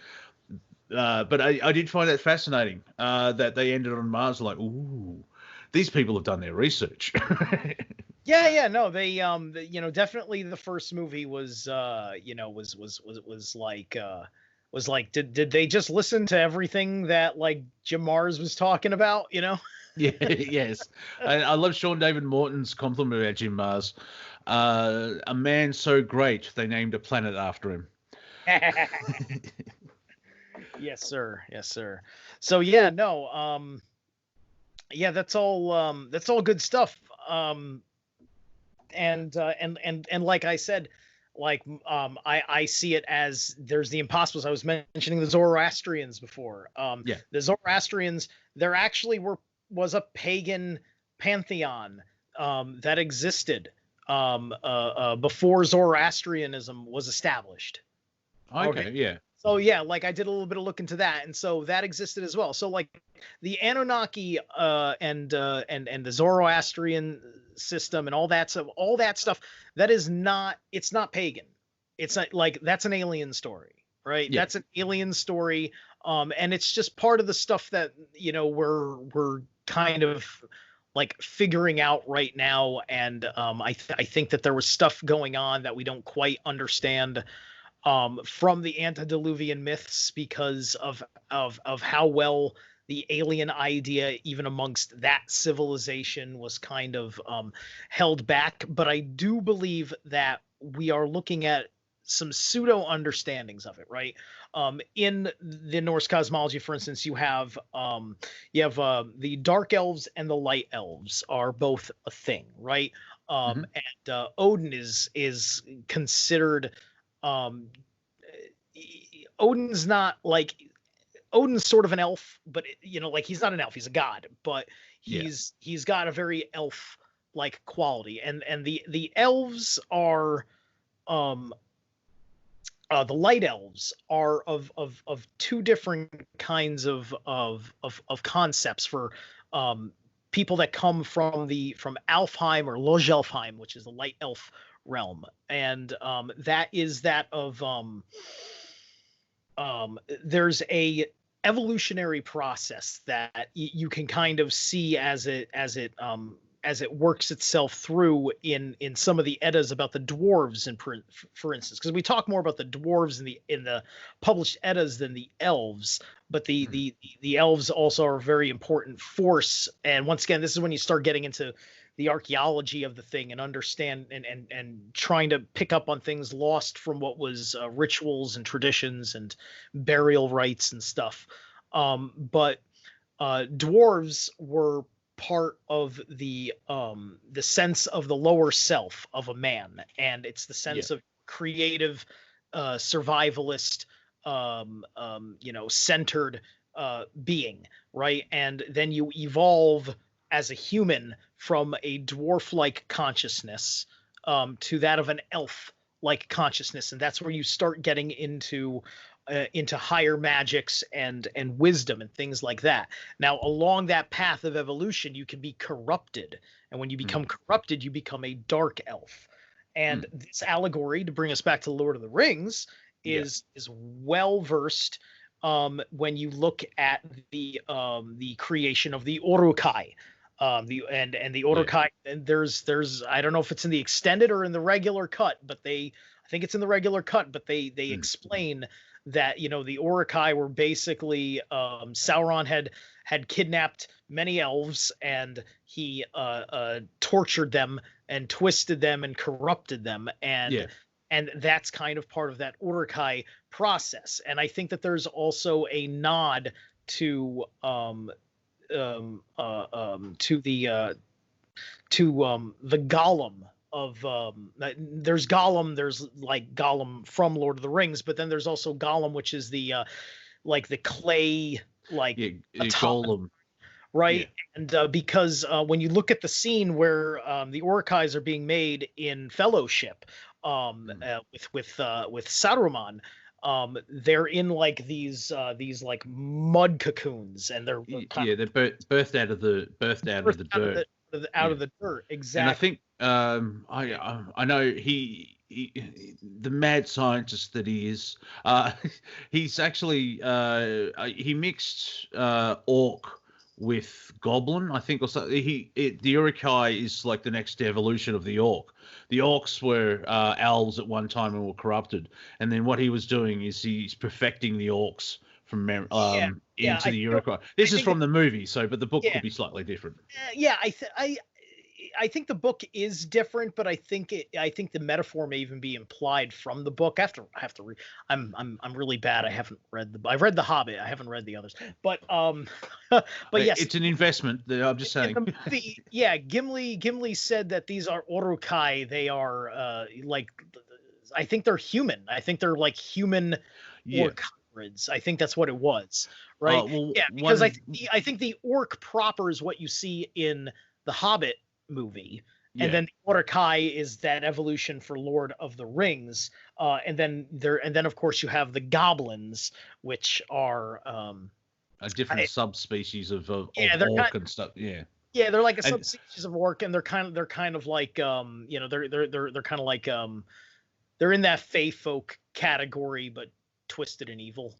But I did find that fascinating that they ended on Mars. Like, ooh, these people have done their research. No, they definitely the first movie was like did they just listen to everything that like Jim Mars was talking about? Yeah, yes. I love Sean David Morton's compliment about Jim Mars. A man so great, they named a planet after him. Yes, sir. So that's all good stuff. And like I said, I see it as there's the Impossibles. I was mentioning the Zoroastrians before. The Zoroastrians, there actually was a pagan pantheon that existed before Zoroastrianism was established. Okay, yeah. So yeah, like I did a little bit of look into that, and so that existed as well. So like the Anunnaki and the Zoroastrian system and all that stuff, that is not, it's not pagan. It's not like, that's an alien story, right? Yeah. That's an alien story, and it's just part of the stuff that, you know, we're kind of like figuring out right now. And I think that there was stuff going on that we don't quite understand from the antediluvian myths, because of how well the alien idea, even amongst that civilization, was kind of held back. But I do believe that we are looking at some pseudo understandings of it, right? In the Norse cosmology, for instance, you have the dark elves and the light elves are both a thing, right? And Odin is considered, um Odin's not like, Odin's sort of an elf, but you know, like he's not an elf, he's a god, but he's got a very elf like quality. And the elves are, um the light elves are of two different kinds of concepts for people that come from Alfheim or Logelfheim, which is the light elf realm. And that is that of there's a evolutionary process that you can kind of see as it works itself through in some of the Eddas about the dwarves, and for instance, because we talk more about the dwarves in the published Eddas than the elves, but the elves also are a very important force. And once again, this is when you start getting into the archaeology of the thing and understand and trying to pick up on things lost from what was rituals and traditions and burial rites and stuff. But dwarves were part of the sense of the lower self of a man, and it's the sense of creative, survivalist, centered being, right? And then you evolve as a human from a dwarf-like consciousness to that of an elf-like consciousness, and that's where you start getting into higher magics and wisdom and things like that. Now, along that path of evolution, you can be corrupted, and when you become corrupted, you become a dark elf. And this allegory, to bring us back to Lord of the Rings, is well versed when you look at the creation of the Uruk-hai. The Uruk-hai, and there's I don't know if it's in the extended or in the regular cut, but I think it's in the regular cut, but they explain that, you know, the Uruk-hai were basically, Sauron had kidnapped many elves, and he tortured them and twisted them and corrupted them, and that's kind of part of that Uruk-hai process. And I think that there's also a nod to the Gollum of there's Gollum, there's like Gollum from Lord of the Rings, but then there's also Gollum, which is the like the clay, like Golem, right? And because when you look at the scene where the Uruk-hais are being made in Fellowship with Saruman, they're in like these like mud cocoons, and they're birthed out of the dirt. Out of the dirt, exactly. And I think I know he the mad scientist that he is, he's actually he mixed orc with goblin, I think, or something. The Uruk-hai is like the next evolution of the orc. The orcs were owls at one time and were corrupted, and then what he was doing is he's perfecting the orcs from into the Uruk-hai. This is from the movie, but the book could be slightly different. I think the book is different, but I think the metaphor may even be implied from the book. I have to read. I'm really bad. I've read The Hobbit. I haven't read the others. But yes, it's an investment. I'm just saying. In the movie, Gimli said that these are Uruk-hai. They are like, I think they're human. I think they're like human orc hybrids. I think that's what it was, right? Because I think the orc proper is what you see in the Hobbit movie, And then the Mordecai is that evolution for Lord of the Rings. And then of course you have the goblins, which are a different subspecies of orc and stuff. Yeah. Yeah, they're like a subspecies of orc, and they're kind of like they're kind of like they're in that fae folk category, but twisted and evil.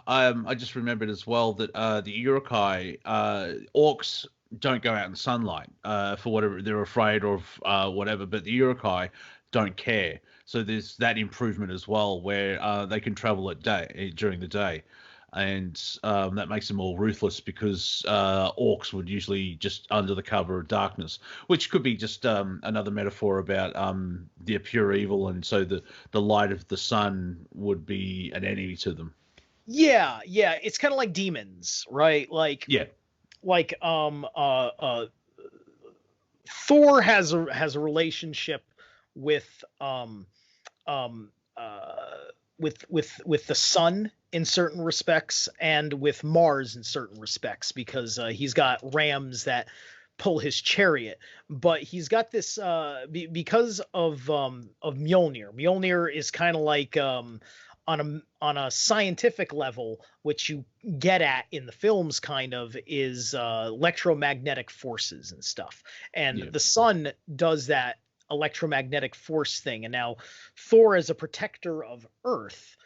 I just remembered as well that the Uruk-hai orcs don't go out in sunlight for whatever they're afraid of, whatever. But the Uruk-hai don't care, so there's that improvement as well, where they can travel at day during the day, and that makes them more ruthless, because orcs would usually just under the cover of darkness, which could be just another metaphor about the pure evil, and so the light of the sun would be an enemy to them. Yeah, it's kind of like demons, right? Like Thor has a relationship with with the sun in certain respects, and with Mars in certain respects, because he's got rams that pull his chariot. But he's got this because of Mjolnir. Mjolnir is kind of like on a scientific level, which you get at in the films, kind of, is electromagnetic forces and stuff. And the sun does that electromagnetic force thing. And now Thor, as a protector of Earth,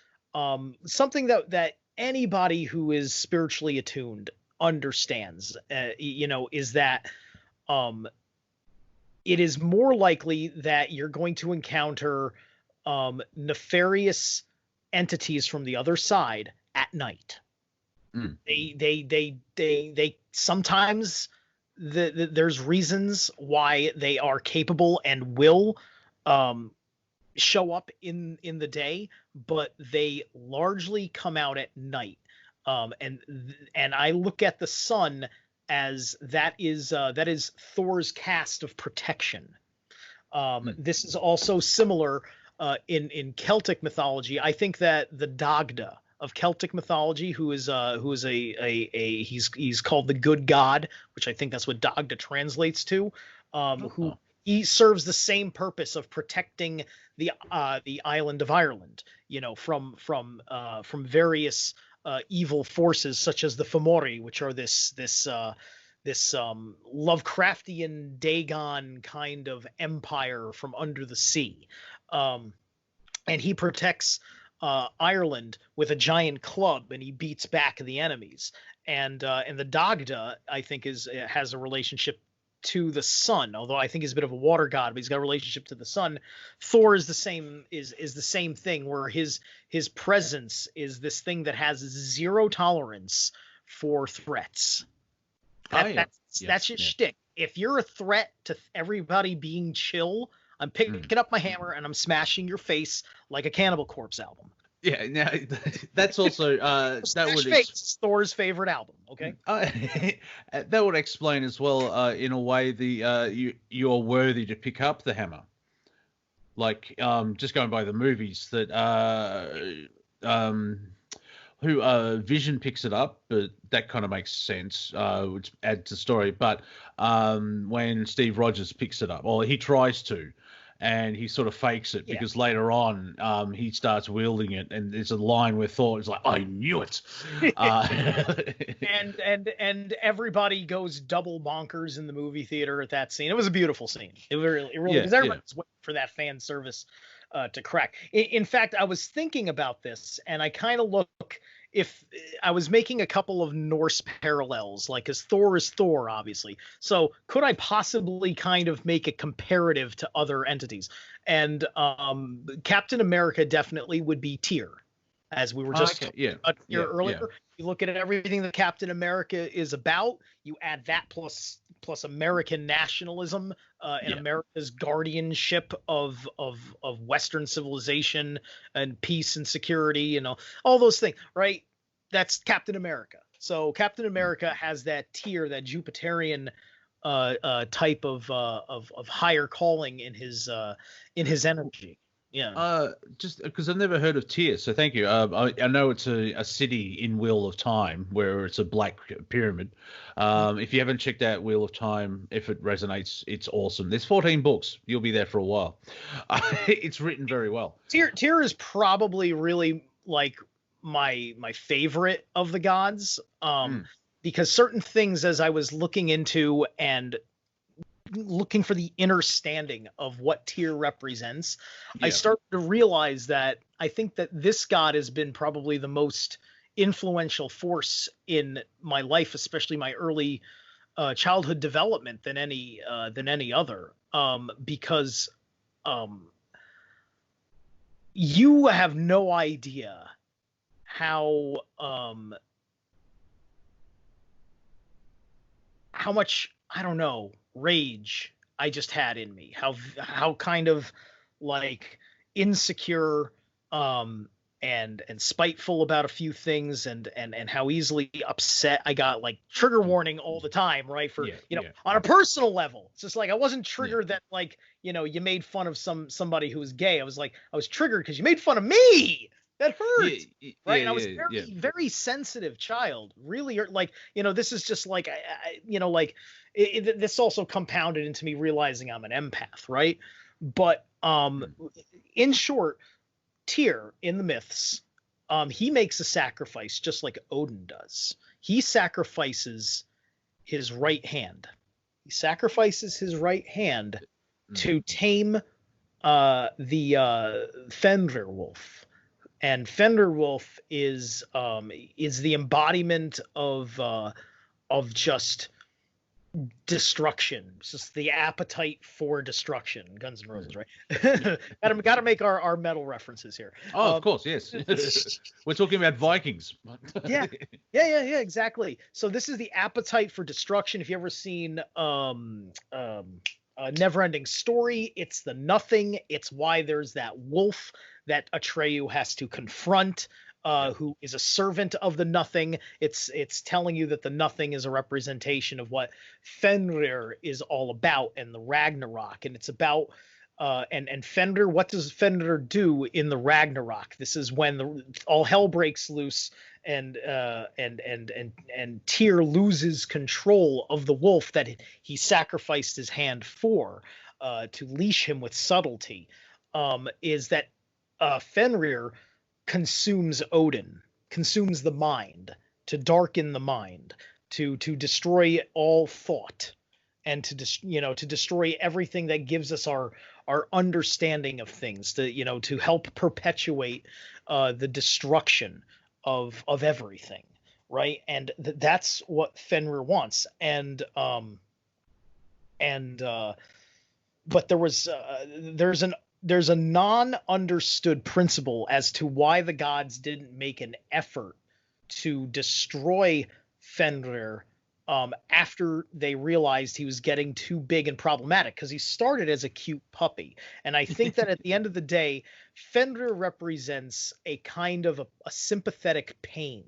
something that anybody who is spiritually attuned understands, is that it is more likely that you're going to encounter nefarious entities from the other side at night. They sometimes there's reasons why they are capable and will show up in the day, but they largely come out at night. And I look at the sun as that is Thor's cast of protection. This is also similar in Celtic mythology. I think that the Dagda of Celtic mythology, who is he's called the good god, which I think that's what Dagda translates to, who he serves the same purpose of protecting the island of Ireland, from various evil forces, such as the Fomori, which are this Lovecraftian Dagon kind of empire from under the sea. And he protects Ireland with a giant club, and he beats back the enemies. And the Dagda, I think, has a relationship to the sun, although I think he's a bit of a water god, but he's got a relationship to the sun. Thor is the same thing, where his presence is this thing that has zero tolerance for threats. That's his shtick. If you're a threat to everybody being chill, I'm picking up my hammer and I'm smashing your face like a Cannibal Corpse album. Yeah, now that's also that would Thor's favorite album. Okay, that would explain as well, in a way, you're worthy to pick up the hammer. Like, just going by the movies, that Vision picks it up, but that kind of makes sense, which adds to the story. But when Steve Rogers picks it up, or he tries to, and he sort of fakes it, because later on he starts wielding it, and there's a line where Thor is like, "I knew it," and everybody goes double bonkers in the movie theater at that scene. It was a beautiful scene. It really because everybody was waiting for that fan service to crack. In fact, I was thinking about this, and I kind of look. If I was making a couple of Norse parallels, like, as Thor is Thor, obviously. So could I possibly kind of make a comparative to other entities? And Captain America definitely would be Tyr, as we were just talking about here earlier. Yeah. You look at everything that Captain America is about, you add that plus American nationalism and America's guardianship of Western civilization and peace and security, all those things, right? That's Captain America. So Captain America has that Tyr, that Jupiterian type of higher calling in his energy. Just because I've never heard of Tyr, so thank you. I know it's a city in Wheel of Time where it's a black pyramid. If you haven't checked out Wheel of Time, if it resonates, it's awesome. There's 14 books. You'll be there for a while. It's written very well. Tyr is probably really like my favorite of the gods, because certain things, as I was looking into and looking for the inner standing of what Tyr represents, I started to realize that I think that this god has been probably the most influential force in my life, especially my early childhood development, than any other, because you have no idea how much, I don't know, rage I just had in me, how kind of like insecure and spiteful about a few things, and how easily upset I got. Like, trigger warning all the time, right? For on a personal level, it's just like I wasn't triggered that, like, you made fun of somebody who was gay. I was triggered because you made fun of me. That hurt, right? And I was very sensitive child. Really, like, this is just like this also compounded into me realizing I'm an empath, right? But in short, Tyr in the myths, he makes a sacrifice just like Odin does. He sacrifices his right hand. He sacrifices his right hand to tame the Fenrir wolf. And Fenrir wolf is the embodiment of just destruction. It's just the appetite for destruction. Guns N' Roses, right? Gotta make our metal references here. Oh, of course, yes. We're talking about Vikings. yeah, exactly. So this is the appetite for destruction. If you ever seen Neverending Story, it's the nothing. It's why there's that wolf that Atreyu has to confront, who is a servant of the nothing. It's telling you that the nothing is a representation of what Fenrir is all about, and the Ragnarok, and it's about and Fenrir. What does Fenrir do in the Ragnarok? This is when all hell breaks loose, and Tyr loses control of the wolf that he sacrificed his hand for, to leash him with subtlety. Is that Fenrir consumes Odin, consumes the mind, to darken the mind, to destroy all thought, and to destroy everything that gives us our understanding of things, to help perpetuate the destruction of everything, right? And that's what Fenrir wants. But there's a non-understood principle as to why the gods didn't make an effort to destroy Fenrir after they realized he was getting too big and problematic, because he started as a cute puppy. And I think that at the end of the day, Fenrir represents a kind of a sympathetic pain.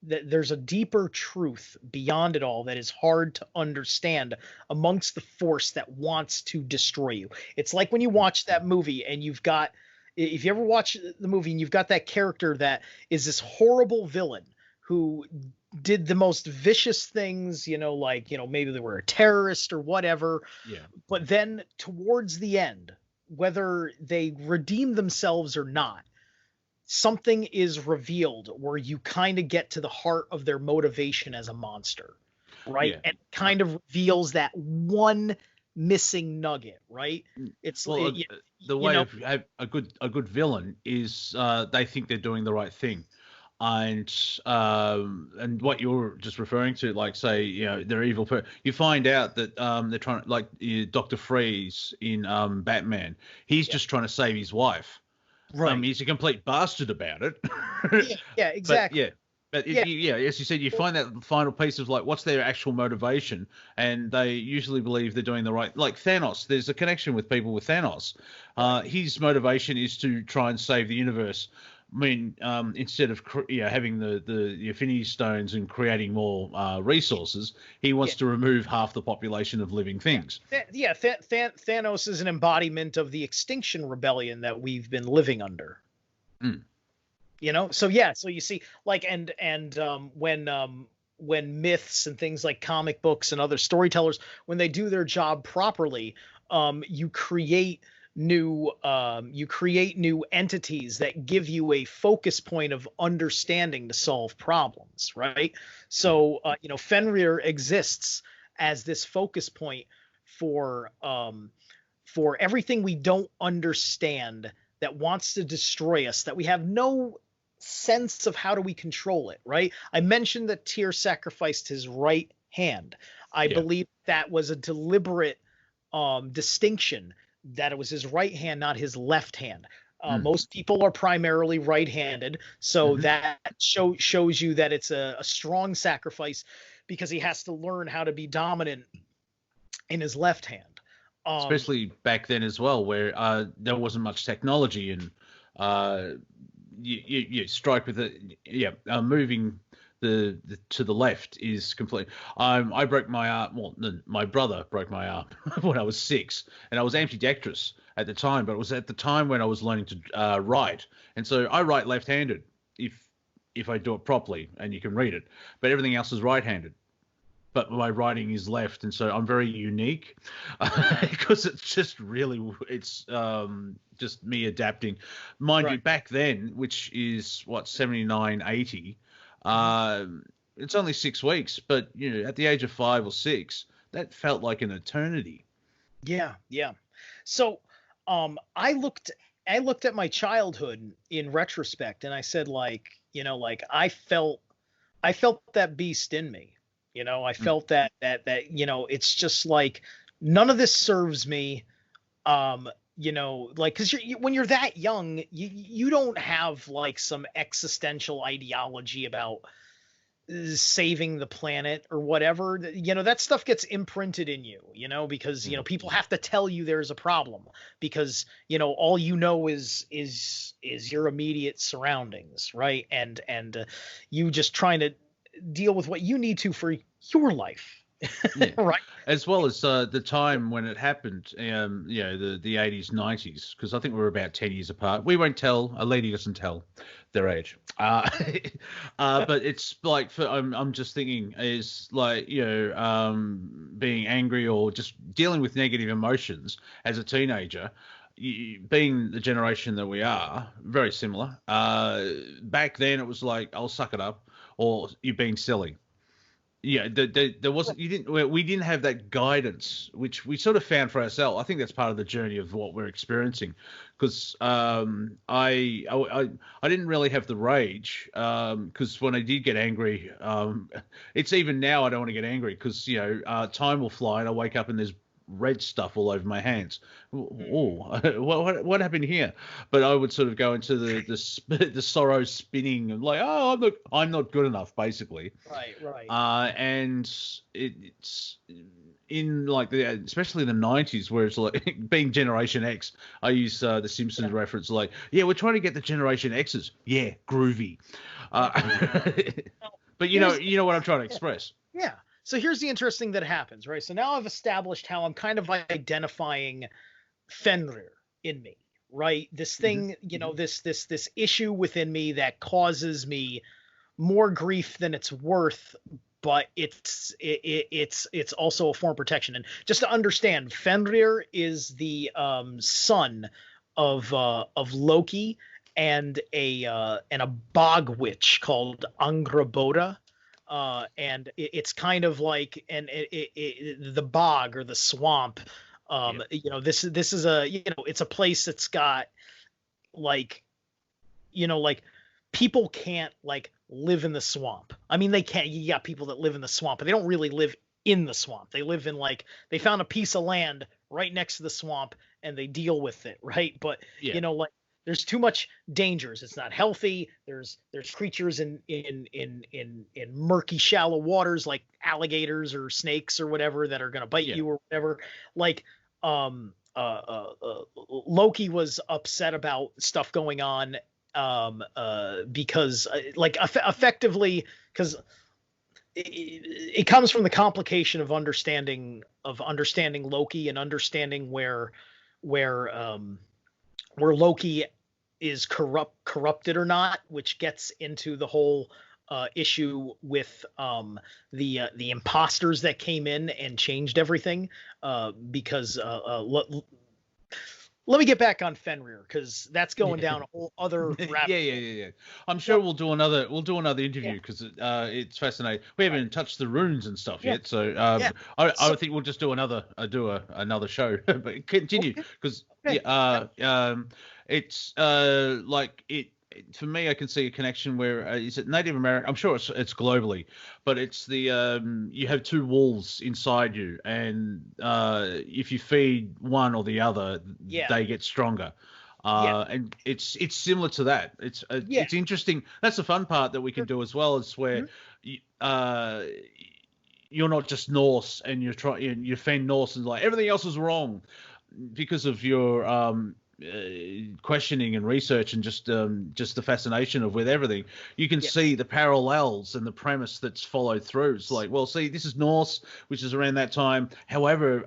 That there's a deeper truth beyond it all that is hard to understand amongst the force that wants to destroy you. It's like when you watch that movie and if you ever watch the movie and you've got that character that is this horrible villain who did the most vicious things, maybe they were a terrorist or whatever. Yeah. But then towards the end, whether they redeem themselves or not, something is revealed where you kind of get to the heart of their motivation as a monster, right? Yeah. And kind of reveals that one missing nugget, right? It's the way of a good villain is they think they're doing the right thing. And what you're just referring to, like, say, they're evil. You find out that they're trying, like Dr. Freeze in Batman. He's just trying to save his wife. Right. He's a complete bastard about it. yeah, exactly. But as you said, you find that final piece of, like, what's their actual motivation, and they usually believe they're doing the right. Like Thanos, there's a connection with people with Thanos. His motivation is to try and save the universe. I mean, instead of having the affinity stones and creating more resources, he wants to remove half the population of living things. Thanos is an embodiment of the Extinction Rebellion that we've been living under. Mm. You know, so you see, like, when myths and things like comic books and other storytellers, when they do their job properly, you create new entities that give you a focus point of understanding to solve problems, right? So Fenrir exists as this focus point for everything we don't understand, that wants to destroy us, that we have no sense of how do we control it, right? I mentioned that Tyr sacrificed his right hand. I believe that was a deliberate distinction, that it was his right hand, not his left hand. Most people are primarily right-handed, so that shows you that it's a strong sacrifice, because he has to learn how to be dominant in his left hand. Especially back then as well, where there wasn't much technology, and you strike with it. Moving the to the left is complete. I broke my arm. Well, my brother broke my arm when I was 6, and I was ambidextrous at the time. But it was at the time when I was learning to write, and so I write left-handed if I do it properly, and you can read it. But everything else is right-handed. But my writing is left, and so I'm very unique because it's just just me adapting. Mind you, back then, which is what, 79, 80. It's only 6 weeks, but at the age of 5 or 6, that felt like an eternity. Yeah. So, I looked at my childhood in retrospect, and I said, I felt that beast in me. I felt that it's just like, none of this serves me. Because when you're that young, you don't have like some existential ideology about saving the planet or whatever. That stuff gets imprinted in you, because people have to tell you there's a problem, because all is your immediate surroundings, right? And you just trying to deal with what you need to for your life. Right. As well as the time when it happened, the 80s, 90s, because I think we're about 10 years apart. We won't tell. A lady doesn't tell their age. But it's like, I'm just thinking, is like, being angry or just dealing with negative emotions as a teenager, being the generation that we are, very similar. Back then it was like, I'll suck it up, or you're being silly. Yeah, there wasn't. We didn't have that guidance, which we sort of found for ourselves. I think that's part of the journey of what we're experiencing, because I didn't really have the rage, because when I did get angry, it's even now I don't want to get angry, because time will fly and I wake up and there's red stuff all over my hands. Oh, what happened here? But I would sort of go into the sorrow spinning, and like, oh, I'm not good enough, basically. Right. And it's in like especially the 90s, where it's like being Generation X. I use the Simpsons reference, like, we're trying to get the Generation X's. Yeah, groovy. But you know what I'm trying to express. Yeah. So here's the interesting that happens, right? So now I've established how I'm kind of identifying Fenrir in me, right? This thing, this issue within me that causes me more grief than it's worth, but it's also a form of protection. And just to understand, Fenrir is the son of Loki and a bog witch called Angrboda. And it's kind of like the bog or the swamp. This is it's a place that's got like people can't like live in the swamp. I mean, they can't. You got people that live in the swamp, but they don't really live in the swamp. They live in they found a piece of land right next to the swamp and they deal with it, right? But there's too much dangers. It's not healthy. There's creatures in murky, shallow waters like alligators or snakes or whatever that are going to bite you or whatever. Like Loki was upset about stuff going on because like effectively, because it comes from the complication of understanding Loki and understanding where Loki is corrupted or not, which gets into the whole issue with the imposters that came in and changed everything. Because let me get back on Fenrir, because that's going down a whole other rabbit yeah. I'm sure we'll do another interview, because it's fascinating. We haven't even touched the runes and stuff yet, so I think we'll just do another show. But continue, because it's like it. For me, I can see a connection where is it Native American? I'm sure it's globally, but it's the you have two wolves inside you, and if you feed one or the other, they get stronger. And it's similar to that. It's interesting. That's the fun part that we can do as well. Is where you're not just Norse and you fend Norse and like everything else is wrong because of your questioning and research and just the fascination of with everything. You can see the parallels and the premise that's followed through. It's like, well, see, this is Norse, which is around that time. However,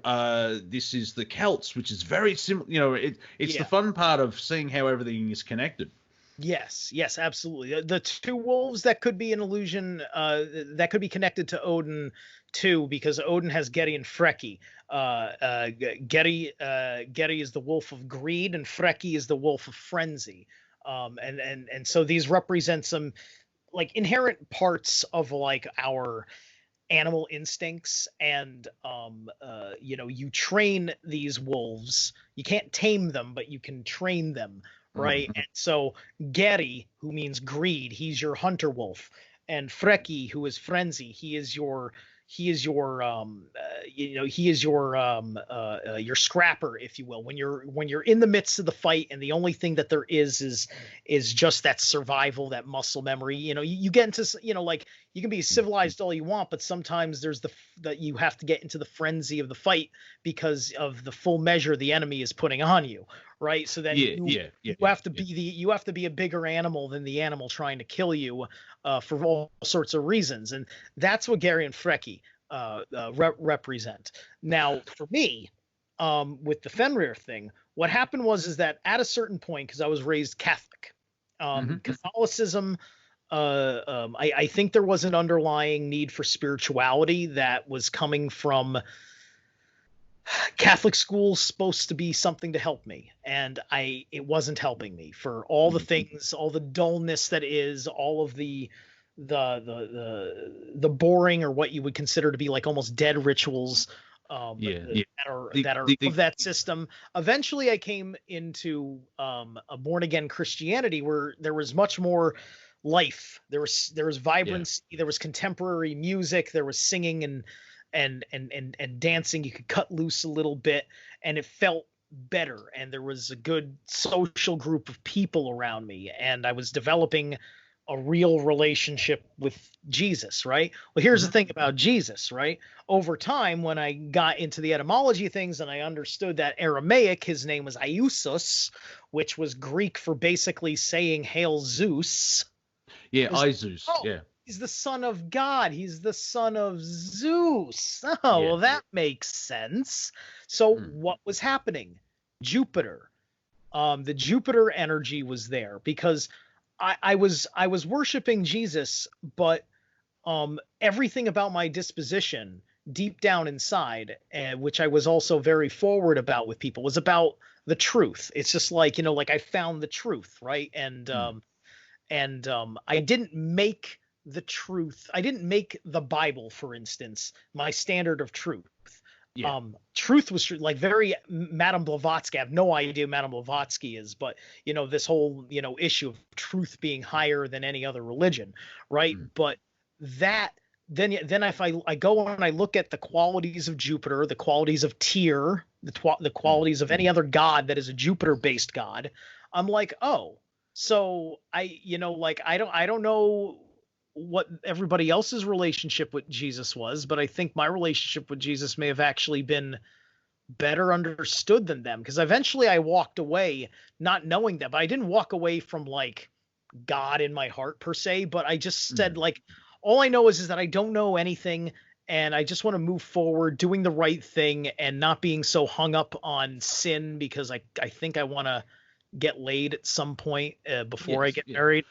this is the Celts, which is very similar. You know, it's the fun part of seeing how everything is connected. Yes, absolutely. The two wolves, that could be an illusion, that could be connected to Odin too, because Odin has Geri and Freki. Geri is the wolf of greed, and Freki is the wolf of frenzy. And so these represent some like inherent parts of like our animal instincts, and you train these wolves. You can't tame them, but you can train them. Right. And so Geri, who means greed, he's your hunter wolf, and Freki, who is frenzy, he is your scrapper, if you will, when you're in the midst of the fight, and the only thing that there is just that survival, that muscle memory. You get into, like, you can be civilized all you want, but sometimes there's that you have to get into the frenzy of the fight because of the full measure the enemy is putting on you. Right. So then you have to be a bigger animal than the animal trying to kill you for all sorts of reasons. And that's what Geri and Freki represent. Now, for me, with the Fenrir thing, what happened is that at a certain point, because I was raised Catholic, Catholicism, I think there was an underlying need for spirituality that was coming from Catholic school's supposed to be something to help me, and it wasn't helping me for all the things, all the dullness that is, all of the boring, or what you would consider to be like almost dead rituals that are of that system. Eventually I came into a born again Christianity where there was much more life. There was vibrancy, there was contemporary music, there was singing and dancing. You could cut loose a little bit, and it felt better, and there was a good social group of people around me, and I was developing a real relationship with Jesus, right? Well, here's the thing about Jesus, right? Over time, when I got into the etymology of things and I understood that Aramaic, his name was Iusos, which was Greek for basically saying "Hail Zeus." Isus. He's the son of God. He's the son of Zeus. Well, that makes sense. So what was happening? Jupiter. The Jupiter energy was there, because I was worshiping Jesus, but everything about my disposition deep down inside, which I was also very forward about with people, was about the truth. It's just like, like I found the truth, right? And I didn't make the truth. I didn't make the Bible, for instance, my standard of truth. Truth was like very Madame Blavatsky. I have no idea who Madame Blavatsky is, but this whole issue of truth being higher than any other religion, right? But that then if I go and I look at the qualities of Jupiter, the qualities of Tyr, the qualities of any other god that is a Jupiter based god, I'm like, oh, so I don't know what everybody else's relationship with Jesus was, but I think my relationship with Jesus may have actually been better understood than them, because eventually I walked away not knowing that, but I didn't walk away from like God in my heart per se, but I just said, Mm. like, all I know is that I don't know anything, and I just want to move forward, doing the right thing, and not being so hung up on sin, because I think I want to get laid at some point before I Yes, get yeah, married.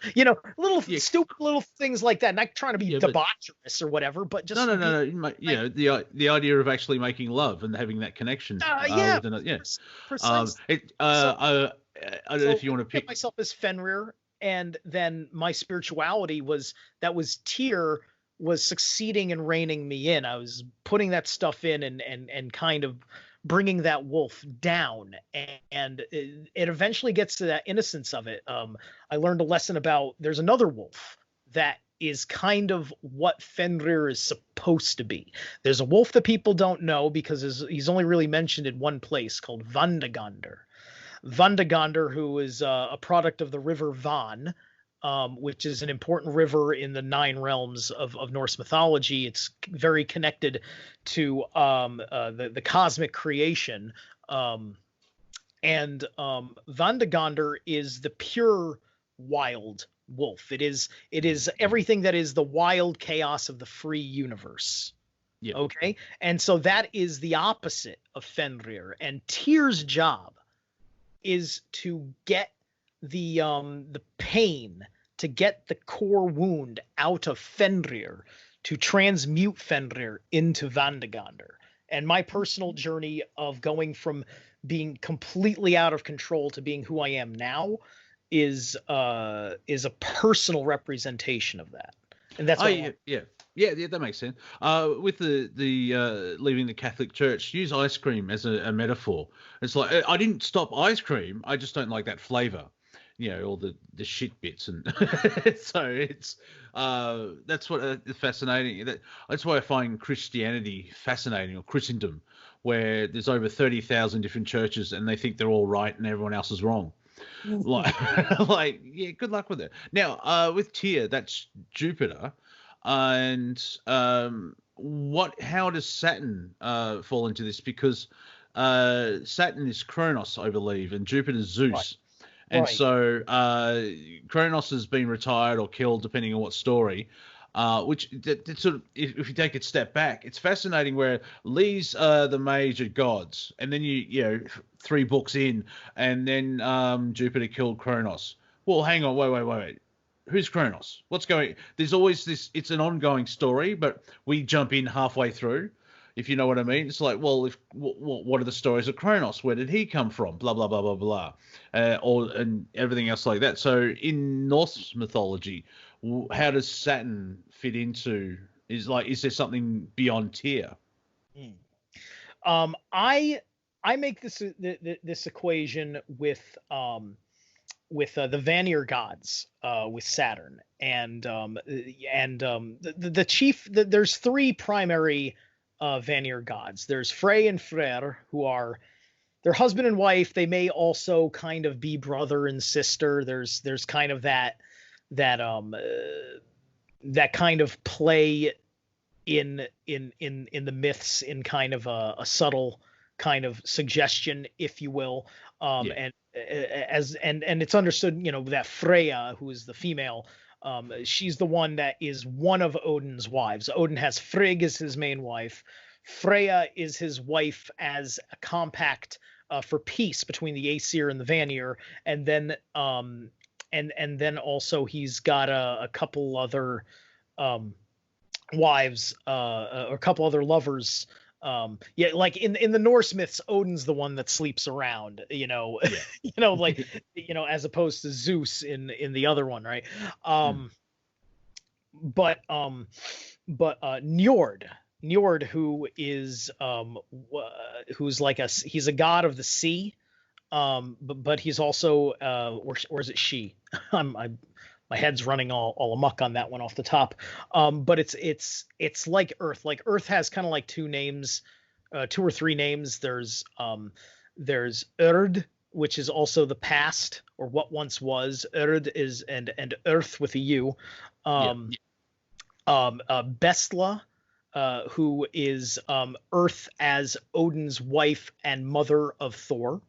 Little yeah, stupid little things like that. Not trying to be yeah, but debaucherous or whatever, but no, just no, be no, no. like, The idea of actually making love and having that connection yeah, with another. Yeah. precise. It. So I don't know so if you want to think of pick. myself as Fenrir, and then my spirituality was Tyr was succeeding and reining me in. I was putting that stuff in, and kind of bringing that wolf down, and it eventually gets to that innocence of it. I learned a lesson about there's another wolf that is kind of what Fenrir is supposed to be. There's a wolf that people don't know because he's only really mentioned in one place, called Vandagander. Vandagander, who is a product of the river Van, which is an important river in the nine realms of Norse mythology. It's very connected to the cosmic creation. And Vandagander is the pure wild wolf. It is everything that is the wild chaos of the free universe. Yeah. Okay, and so that is the opposite of Fenrir. And Tyr's job is to get the pain, to get the core wound out of Fenrir, to transmute Fenrir into Vandagander. And my personal journey of going from being completely out of control to being who I am now is a personal representation of that. And that's what I want. Yeah, that makes sense. With the leaving the Catholic Church, use ice cream as a metaphor. It's like I didn't stop ice cream. I just don't like that flavor. All the shit bits, and so it's that's what is fascinating. That's why I find Christianity fascinating, or Christendom, where there's over 30,000 different churches, and they think they're all right, and everyone else is wrong. Like, yeah, good luck with it. Now, with Tyr, that's Jupiter, and how does Saturn fall into this? Because Saturn is Kronos, I believe, and Jupiter's Zeus. Right. And Right. so Kronos has been retired or killed, depending on what story. Which sort of, if you take a step back, it's fascinating where these are the major gods, and then you 3 books in, and then Jupiter killed Kronos. Well, hang on, wait. Who's Kronos? What's going? There's always this. It's an ongoing story, but we jump in halfway through. If you know what I mean, it's like, well, what are the stories of Kronos? Where did he come from? Blah blah blah blah blah, and everything else like that. So in Norse mythology, how does Saturn fit into? Is there something beyond Tyr? I make this equation with the Vanir gods, with Saturn, and the chief. There's 3 primary Vanir gods. There's Frey and Freyr, who are their husband and wife. They may also kind of be brother and sister. There's kind of that kind of play in the myths, in kind of a subtle kind of suggestion, if you will. Yeah. And it's understood, that Freya, who is the female, she's the one that is one of Odin's wives. Odin has Frigg as his main wife. Freya is his wife as a compact for peace between the Aesir and the Vanir, and then then also he's got a couple other wives, or a couple other lovers. Like in the Norse myths, Odin's the one that sleeps around, like, as opposed to Zeus in the other one, right? But Njord, who is who's like he's a god of the sea, but he's also or is it she? My head's running all amok on that one off the top. But it's like Earth. Like Earth has kind of like 2 names, 2 or 3 names. There's Erd, which is also the past, or what once was. Erd is and Earth with a U. Bestla, who is Earth as Odin's wife and mother of Thor.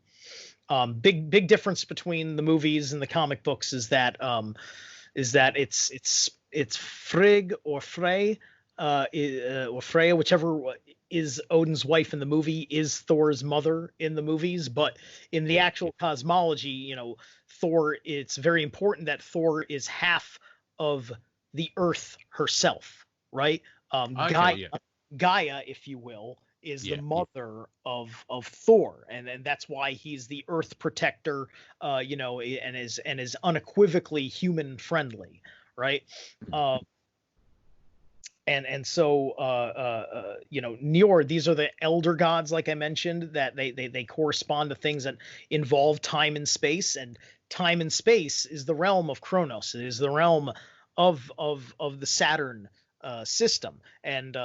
Big difference between the movies and the comic books is that it's Frigg or Frey, or Freya, whichever is Odin's wife in the movie, is Thor's mother in the movies. But in the actual cosmology, Thor, it's very important that Thor is half of the Earth herself, right? Gaia, if you will, is the mother of Thor, and that's why he's the Earth protector, and is unequivocally human friendly, right? And so Njord, these are the elder gods, like I mentioned, that they correspond to things that involve time and space, and time and space is the realm of Kronos. It is the realm of the Saturn system, and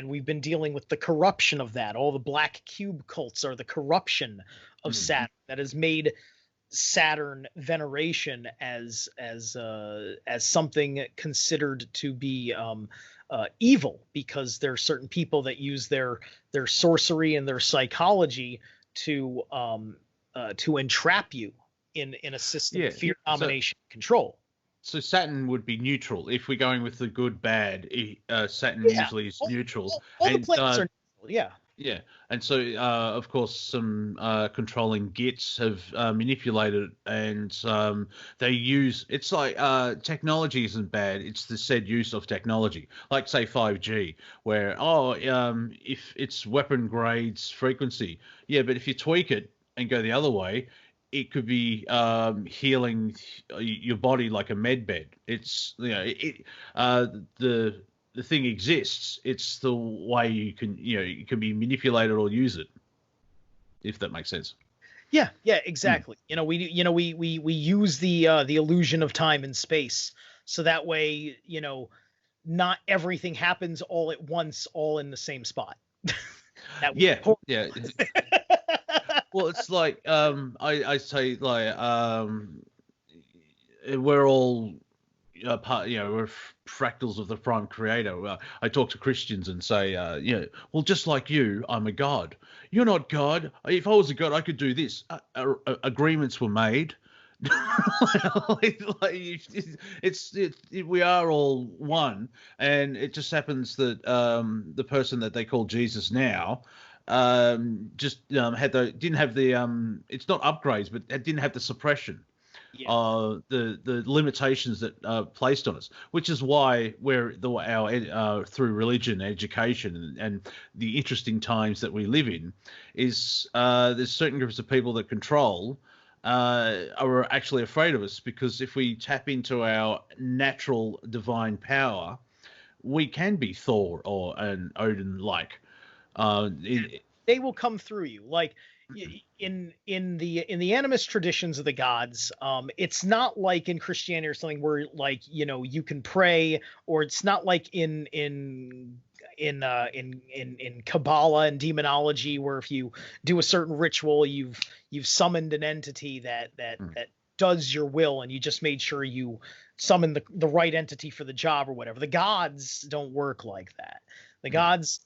we've been dealing with the corruption of that. All the black cube cults are the corruption of Saturn that has made Saturn veneration as something considered to be evil, because there are certain people that use their sorcery and their psychology to entrap you in a system of fear, domination, control. So Saturn would be neutral if we're going with the good bad. Saturn usually is neutral. All the planets are neutral. Yeah. Yeah, and so of course some controlling gits have manipulated, and they use. It's like technology isn't bad. It's the said use of technology, like say 5G, where if it's weapon grades frequency, but if you tweak it and go the other way, it could be healing your body like a med bed. It's the thing exists. It's the way you can be manipulated or use it, if that makes sense. Yeah, exactly. We use the illusion of time and space, so that way not everything happens all at once, all in the same spot. Well, it's like I say, like we're all we're fractals of the prime creator. I talk to Christians and say, well, just like you, I'm a god. You're not God. If I was a god, I could do this. Agreements were made. We are all one, and it just happens that the person that they call Jesus now just didn't have the it's not upgrades, but it didn't have the suppression. The limitations that placed on us, which is why we're through religion, education, and the interesting times that we live in, is there's certain groups of people that control are actually afraid of us, because if we tap into our natural divine power, we can be Thor or an Odin like. They will come through you, like in the animist traditions of the gods. It's not like in Christianity or something where you can pray, or it's not like in Kabbalah and demonology, where if you do a certain ritual, you've summoned an entity that does your will, and you just made sure you summon the right entity for the job or whatever. The gods don't work like that. The gods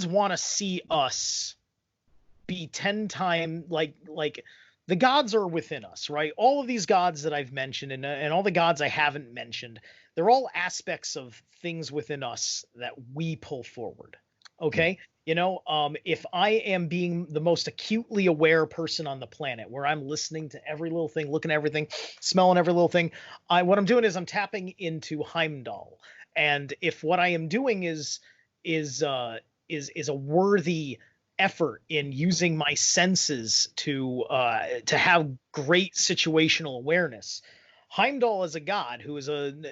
want to see us be 10 times like the gods are within us, right? All of these gods that I've mentioned, and all the gods I haven't mentioned, they're all aspects of things within us that we pull forward. Okay. If I am being the most acutely aware person on the planet, where I'm listening to every little thing, looking at everything, smelling every little thing, what I'm doing is I'm tapping into Heimdall. And if what I am doing is a worthy effort in using my senses to have great situational awareness, Heimdall is a god who is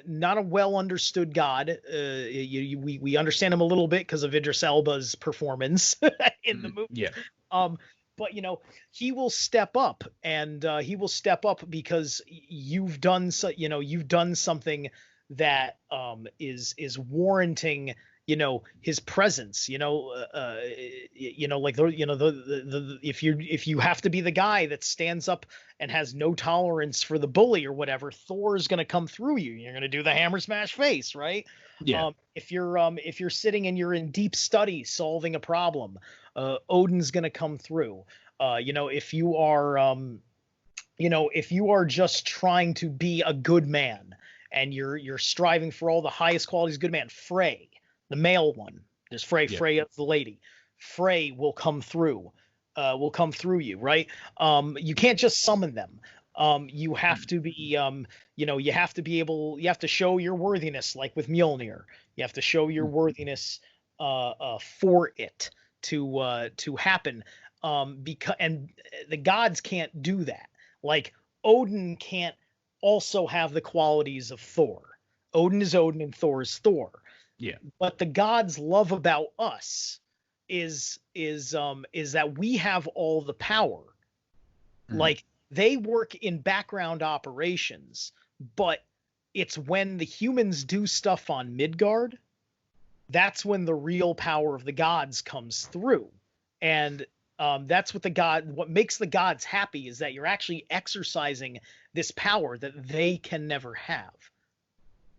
not a well understood god. We understand him a little bit because of Idris Elba's performance in the movie. Yeah. But he will step up, and he will step up because you've done something that is warranting his presence, like if you have to be the guy that stands up and has no tolerance for the bully or whatever, Thor's going to come through you. You're going to do the hammer smash face, right? Yeah. If you're sitting and you're in deep study solving a problem, Odin's going to come through. If you are just trying to be a good man and you're striving for all the highest qualities of good man, Frey, the male one, there's Frey, yeah. Frey of the lady, Frey will come through you, right? You can't just summon them. You have to be, you have to show your worthiness, like with Mjolnir. You have to show your worthiness for it to happen. And the gods can't do that. Like Odin can't also have the qualities of Thor. Odin is Odin and Thor is Thor. Yeah. But the gods' love about us is that we have all the power. Like they work in background operations, but it's when the humans do stuff on Midgard, that's when the real power of the gods comes through. And that's what makes the gods happy is that you're actually exercising this power that they can never have.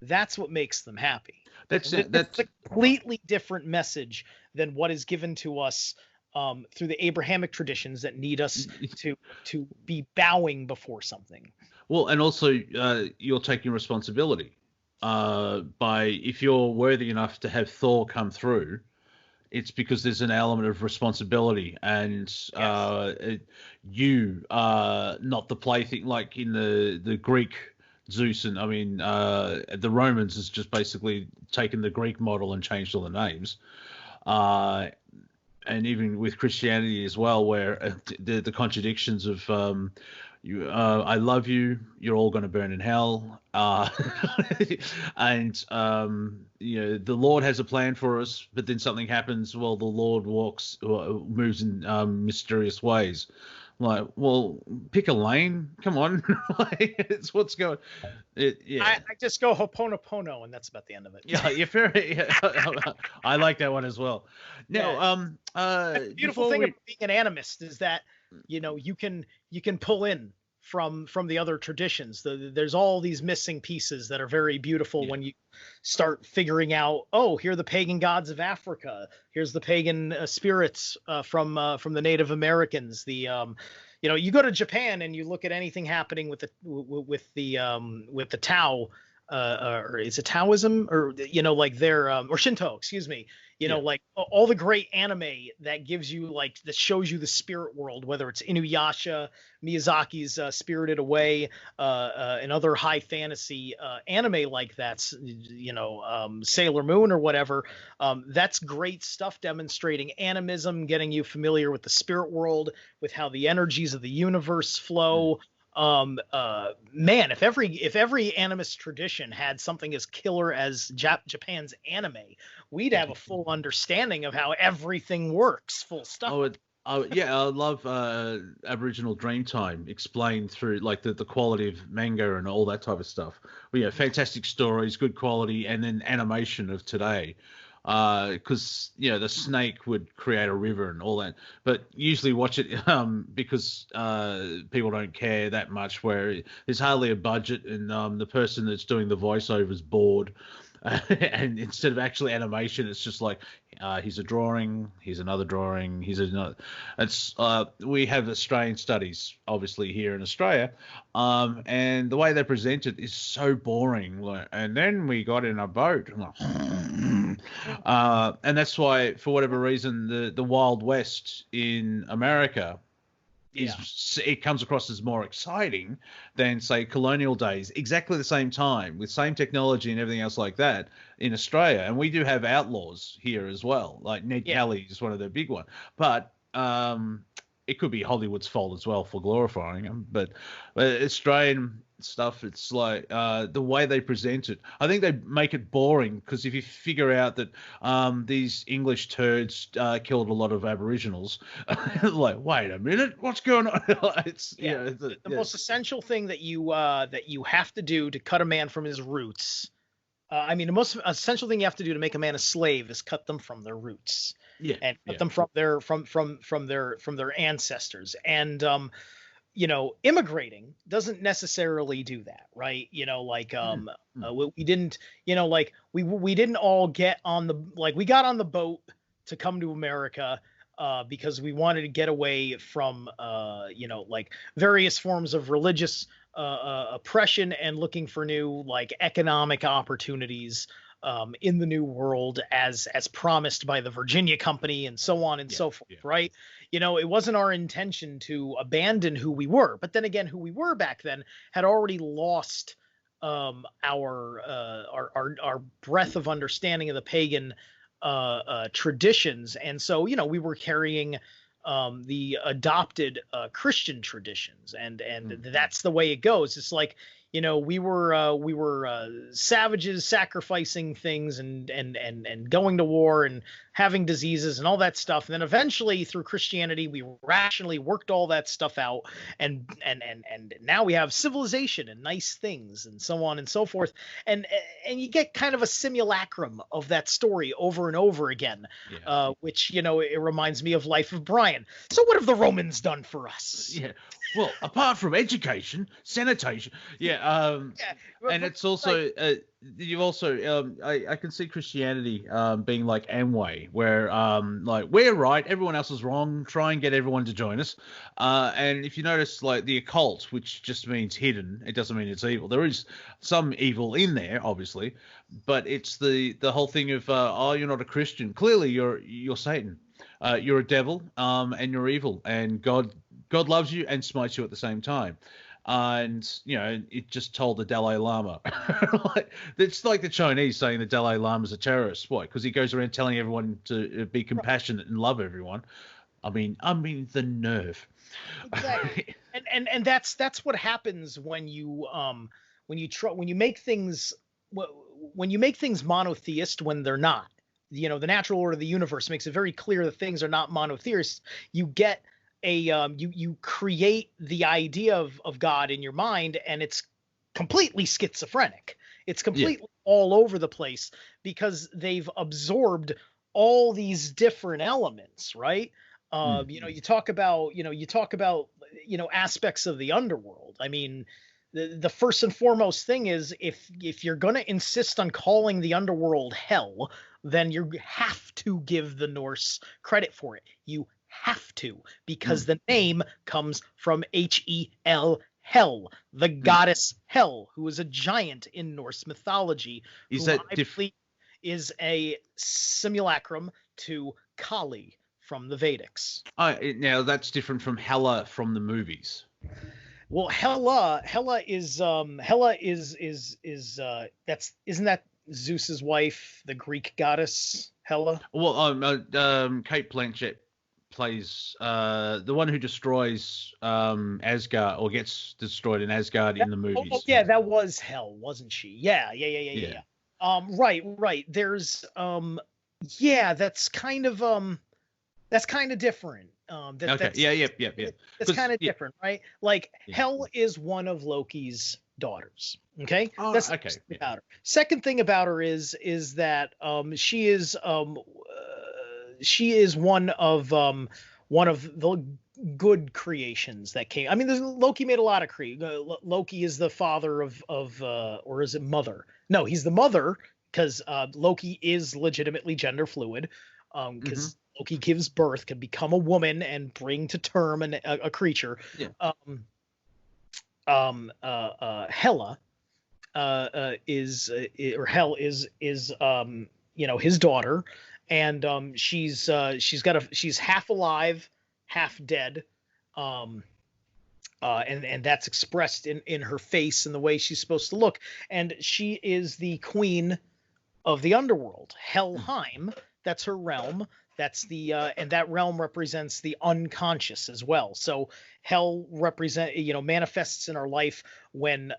That's what makes them happy. That's a completely different message than what is given to us through the Abrahamic traditions that need us to be bowing before something. Well, and also you're taking responsibility by if you're worthy enough to have Thor come through. It's because there's an element of responsibility, and you are not the plaything like in the Greek Zeus, and I mean the Romans has just basically taken the Greek model and changed all the names, and even with Christianity as well, where the contradictions of I love you, you're all going to burn in hell, and the Lord has a plan for us, but then something happens. Well, the Lord moves in mysterious ways. Like, well, pick a lane. Come on, it's what's going. I just go Ho'oponopono, and that's about the end of it. Yeah, you're fair. I like that one as well. No, the beautiful thing about being an animist is that you can pull in from the other traditions. There's all these missing pieces that are very beautiful when you start figuring out, here are the pagan gods of Africa. Here's the pagan spirits from the Native Americans. You go to Japan and you look at anything happening with the Tao, or is it Taoism, or like their or Shinto, excuse me. Like all the great anime that gives you that shows you the spirit world, whether it's Inuyasha, Miyazaki's Spirited Away, and other high fantasy anime like that, Sailor Moon or whatever. That's great stuff demonstrating animism, getting you familiar with the spirit world, with how the energies of the universe flow. Man, if every animist tradition had something as killer as Japan's anime, we'd have a full understanding of how everything works. Full stop. I love Aboriginal Dreamtime explained through the quality of manga and all that type of stuff. Fantastic stories, good quality, and then animation of today. Because the snake would create a river and all that, but usually watch it because people don't care that much, where there's hardly a budget, and the person that's doing the voiceover is bored. And instead of actually animation, it's just like here's a drawing, here's another drawing, here's another. It's we have Australian studies obviously here in Australia, and the way they present it is so boring. And then we got in a boat, and that's why, for whatever reason, the Wild West in America it comes across as more exciting than, say, colonial days, exactly the same time, with same technology and everything else like that in Australia. And we do have outlaws here as well, like Ned Kelly is one of the big ones. But it could be Hollywood's fault as well for glorifying them. But Australian stuff, it's like the way they present it, I think they make it boring, because if you figure out that these English turds killed a lot of Aboriginals, like, wait a minute, what's going on? It's the most essential thing that you have to do to cut a man from his roots I mean, the most essential thing you have to do to make a man a slave is cut them from their roots, Yeah, and cut yeah. them from their ancestors. And immigrating doesn't necessarily do that, right? We didn't, like we didn't all get on the we got on the boat to come to America because we wanted to get away from various forms of religious oppression and looking for new economic opportunities in the new world as promised by the Virginia Company and so on and so forth, right? It wasn't our intention to abandon who we were, but then again, who we were back then had already lost our breadth of understanding of the pagan traditions, and so we were carrying the adopted Christian traditions, and that's the way it goes. It's like we were savages sacrificing things and going to war and having diseases and all that stuff. And then eventually through Christianity, we rationally worked all that stuff out. And now we have civilization and nice things and so on and so forth. And you get kind of a simulacrum of that story over and over again, which, it reminds me of Life of Brian. So what have the Romans done for us? Yeah. Well, apart from education, sanitation, and it's also you also I can see Christianity being like Amway, where we're right, everyone else is wrong. Try and get everyone to join us. And if you notice, the occult, which just means hidden, it doesn't mean it's evil. There is some evil in there, obviously, but it's the whole thing of you're not a Christian. Clearly, you're Satan. You're a devil, and you're evil, and God loves you and smites you at the same time. And, it just told the Dalai Lama. It's like the Chinese saying the Dalai Lama's a terrorist. Why? Because he goes around telling everyone to be compassionate and love everyone. I mean, the nerve. Exactly. and that's what happens when you make things monotheist when they're not. The natural order of the universe makes it very clear that things are not monotheist. You get you create the idea of God in your mind, and it's completely schizophrenic. It's completely all over the place because they've absorbed all these different elements, right? You talk about aspects of the underworld. I mean, the first and foremost thing is if you're going to insist on calling the underworld hell, then you have to give the Norse credit for it. You have to, because the name comes from Hel, Hel, the goddess Hel, who is a giant in Norse mythology. Is that is a simulacrum to Kali from the Vedics. Now that's different from Hela from the movies. Well, Hela is isn't that Zeus's wife, the Greek goddess Hela? Well, Kate Blanchett plays the one who destroys Asgard, or gets destroyed in Asgard in the movies. Oh, yeah, that was Hel, wasn't she? Yeah. Right. There's that's kind of different. Okay. Yeah. That's kind of different, right? Hel is one of Loki's daughters. Okay. Oh, that's okay. About her. Second thing about her is that she is one of the good creations that came. I mean, Loki made a lot of Loki is the father of or is it mother? No, he's the mother, because Loki is legitimately gender fluid, because Loki gives birth, can become a woman and bring to term a creature. Yeah. Hela is Hel is his daughter, and she's half alive, half dead, and that's expressed in her face and the way she's supposed to look. And she is the queen of the underworld, Helheim. That's her realm. That's the and that realm represents the unconscious as well. So hell manifests in our life when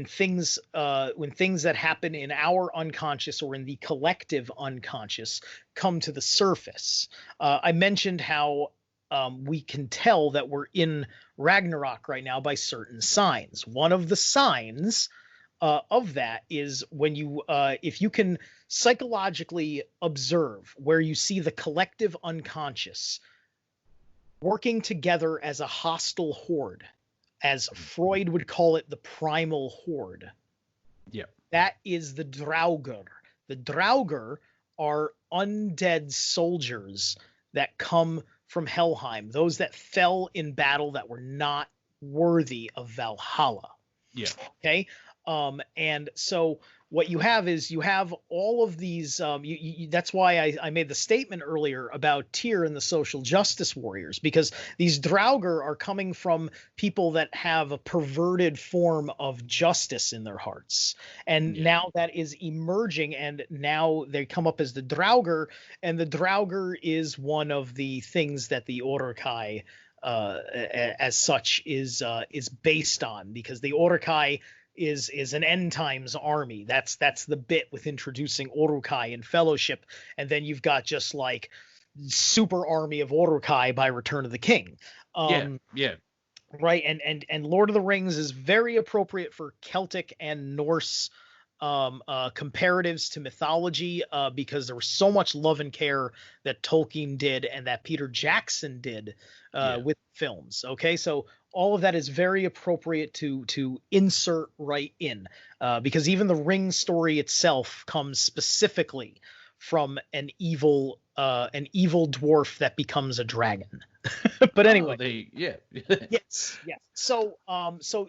things that happen in our unconscious or in the collective unconscious come to the surface. I mentioned how we can tell that we're in Ragnarok right now by certain signs. One of the signs of that is when you, if you can psychologically observe where you see the collective unconscious working together as a hostile horde, as Freud would call it, the primal horde. Yeah. That is the Draugr. The Draugr are undead soldiers that come from Helheim, those that fell in battle that were not worthy of Valhalla. Yeah. Okay. And so what you have is you have all of these, that's why I made the statement earlier about Tyr and the social justice warriors, because these Draugr are coming from people that have a perverted form of justice in their hearts. And now that is emerging, and now they come up as the Draugr, and the Draugr is one of the things that the Uruk-hai as such is based on, because the Uruk-hai is an end times army. That's the bit with introducing Uruk-hai and Fellowship, and then you've got just like super army of Uruk-hai by Return of the King. Right, and Lord of the Rings is very appropriate for Celtic and Norse comparatives to mythology, because there was so much love and care that Tolkien did and that Peter Jackson did with films. Okay, so all of that is very appropriate to insert right in, because even the Ring story itself comes specifically from an evil dwarf that becomes a dragon. But anyway, yes. So so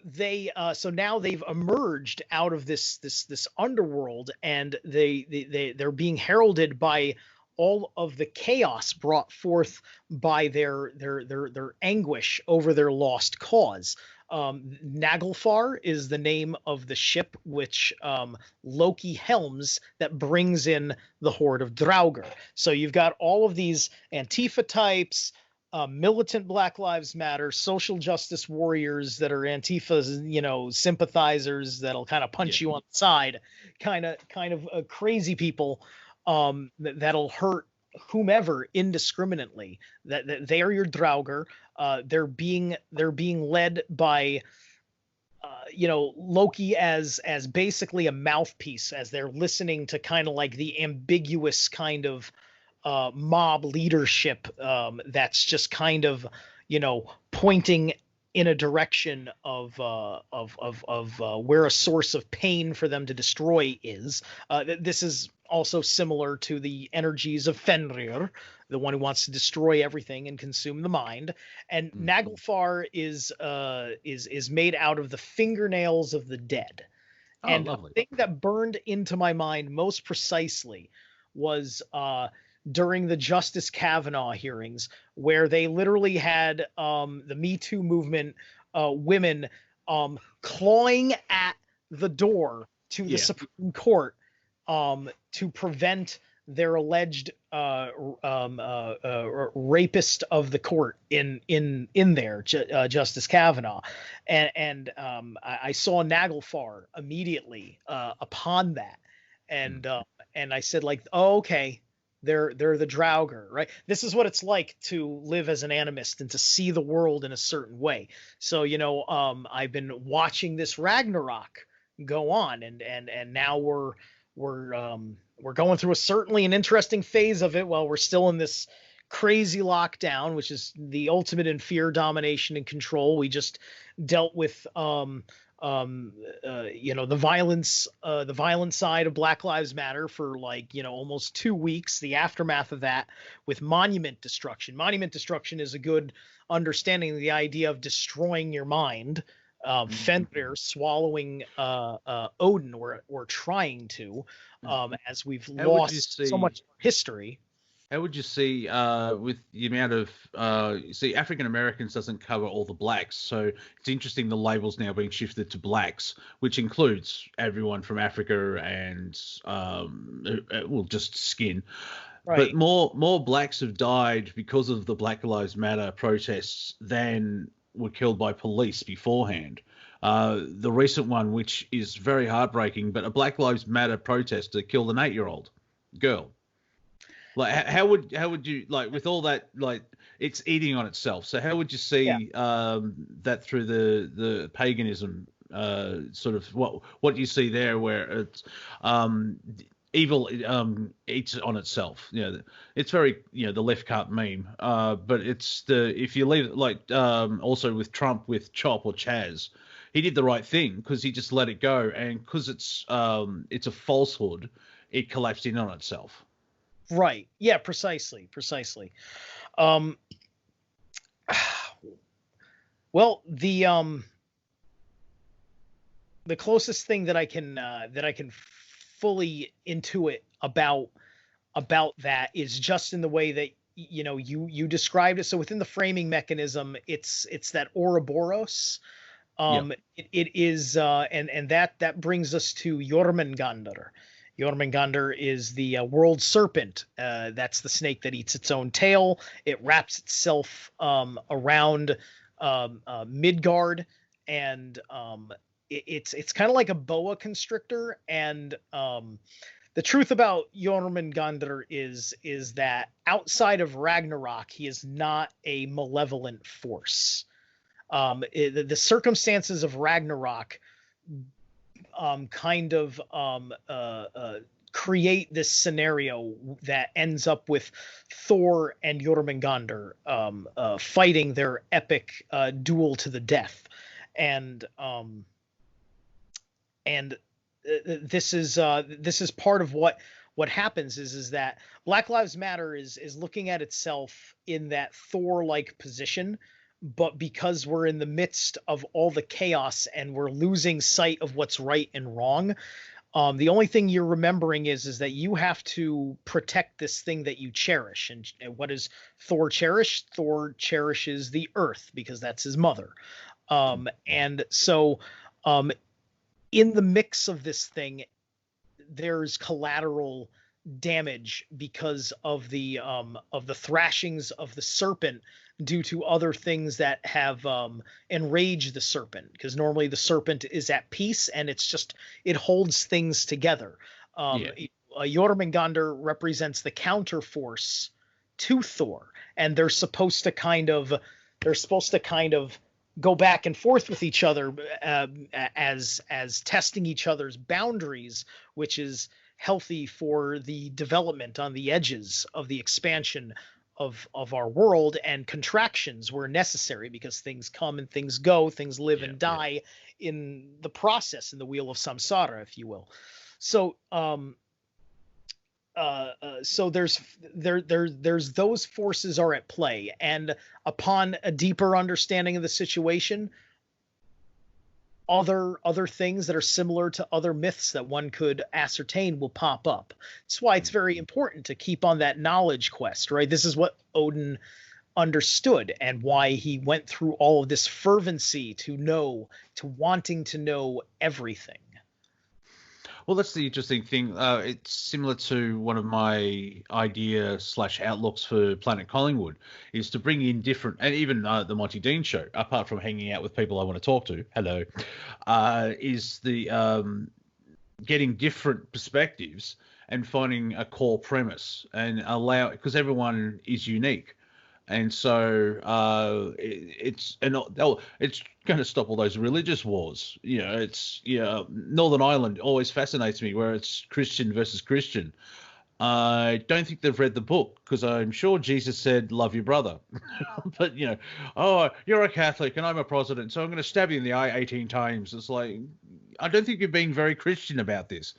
now they've emerged out of this underworld, and they're being heralded by all of the chaos brought forth by their anguish over their lost cause. Naglfar is the name of the ship which Loki helms that brings in the horde of Draugr. So you've got all of these Antifa types, militant Black Lives Matter, social justice warriors that are Antifa, sympathizers that'll kind of punch you on the side, kind of crazy people that'll hurt whomever indiscriminately. That they are your Draugr. They're being led by Loki as basically a mouthpiece, as they're listening to kind of like the ambiguous kind of mob leadership that's just kind of pointing in a direction of where a source of pain for them to destroy is. This is also similar to the energies of Fenrir, the one who wants to destroy everything and consume the mind. And Naglfar is made out of the fingernails of the dead. And lovely. the thing that burned into my mind most precisely was during the Justice Kavanaugh hearings, where they literally had the Me Too movement women clawing at the door to the Supreme Court to prevent their alleged rapist of the court in there, Justice Kavanaugh, and I saw Naglfar immediately upon that, and I said, like, oh, okay. They're the Draugr, right? This is what it's like to live as an animist and to see the world in a certain way. So, I've been watching this Ragnarok go on, and now we're going through certainly an interesting phase of it while we're still in this crazy lockdown, which is the ultimate in fear, domination, and control. We just dealt with the violent side of Black Lives Matter for almost 2 weeks, the aftermath of that with monument destruction. Monument destruction is a good understanding of the idea of destroying your mind. Fenrir swallowing Odin, or trying to, as we've lost so much history. How would you see with the amount of African Americans doesn't cover all the blacks, so it's interesting the labels now being shifted to blacks, which includes everyone from Africa and just skin. Right. But more blacks have died because of the Black Lives Matter protests than were killed by police beforehand. The recent one, which is very heartbreaking, but a Black Lives Matter protester killed an 8-year-old girl. Like, how would you, like, with all that, like, it's eating on itself. So how would you see that through the paganism sort of what you see there, where it's evil eats on itself. It's very the left can't meme. But it's if you leave it like also with Trump with Chop or Chaz, he did the right thing because he just let it go, and because it's a falsehood, it collapsed in on itself. Right. Yeah. Precisely. Um, well, the closest thing that I can fully intuit about that is just in the way that you described it. So within the framing mechanism, it's that Ouroboros. It is and that brings us to Jormungandr. Jormungandr is the world serpent. That's the snake that eats its own tail. It wraps itself around Midgard, and it's kind of like a boa constrictor. And the truth about Jormungandr is that outside of Ragnarok, he is not a malevolent force. The circumstances of Ragnarok create this scenario that ends up with Thor and Jormungandr fighting their epic duel to the death, and this is part of what happens is that Black Lives Matter is looking at itself in that Thor-like position. But because we're in the midst of all the chaos and we're losing sight of what's right and wrong, the only thing you're remembering is that you have to protect this thing that you cherish. And what does Thor cherish? Thor cherishes the earth because that's his mother. And so in the mix of this thing, there's collateral damage because of the thrashings of the serpent due to other things that have enraged the serpent, because normally the serpent is at peace and it holds things together. Jormungandr represents the counter force to Thor, and they're supposed to kind of go back and forth with each other as testing each other's boundaries, which is healthy for the development on the edges of the expansion of our world, and contractions were necessary because things come and things go, things live and die in the process, in the wheel of samsara, if you will. So so there's those forces are at play, and upon a deeper understanding of the situation, other things that are similar to other myths that one could ascertain will pop up. That's why it's very important to keep on that knowledge quest, right? This is what Odin understood, and why he went through all of this fervency to wanting to know everything. Well, that's the interesting thing. It's similar to one of my idea/outlooks for Planet Collingwood, is to bring in different, and even the Monty Dean show, apart from hanging out with people I want to talk to, is the getting different perspectives and finding a core premise, and because everyone is unique. And so it's going to stop all those religious wars. Northern Ireland always fascinates me, where it's Christian versus Christian. I don't think they've read the book, because I'm sure Jesus said, "Love your brother." But oh, you're a Catholic and I'm a Protestant, so I'm going to stab you in the eye 18 times. It's like, I don't think you're being very Christian about this.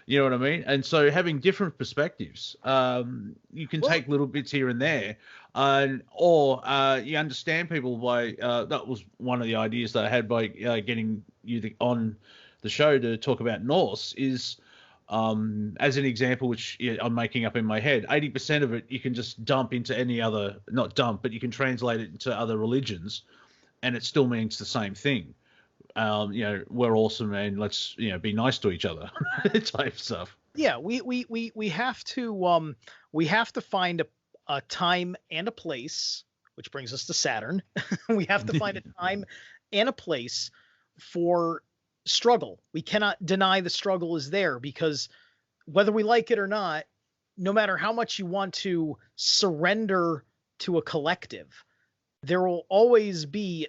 You know what I mean? And so having different perspectives, you can take little bits here and there, or you understand people by that was one of the ideas that I had by getting you on the show to talk about Norse is, as an example, which I'm making up in my head, 80% of it you can just dump into any other, not dump, but you can translate it into other religions, and it still means the same thing. We're awesome and let's be nice to each other type stuff. Yeah, we have to find a time and a place, which brings us to Saturn. We have to find a time and a place for struggle. We cannot deny the struggle is there, because whether we like it or not, no matter how much you want to surrender to a collective, there will always be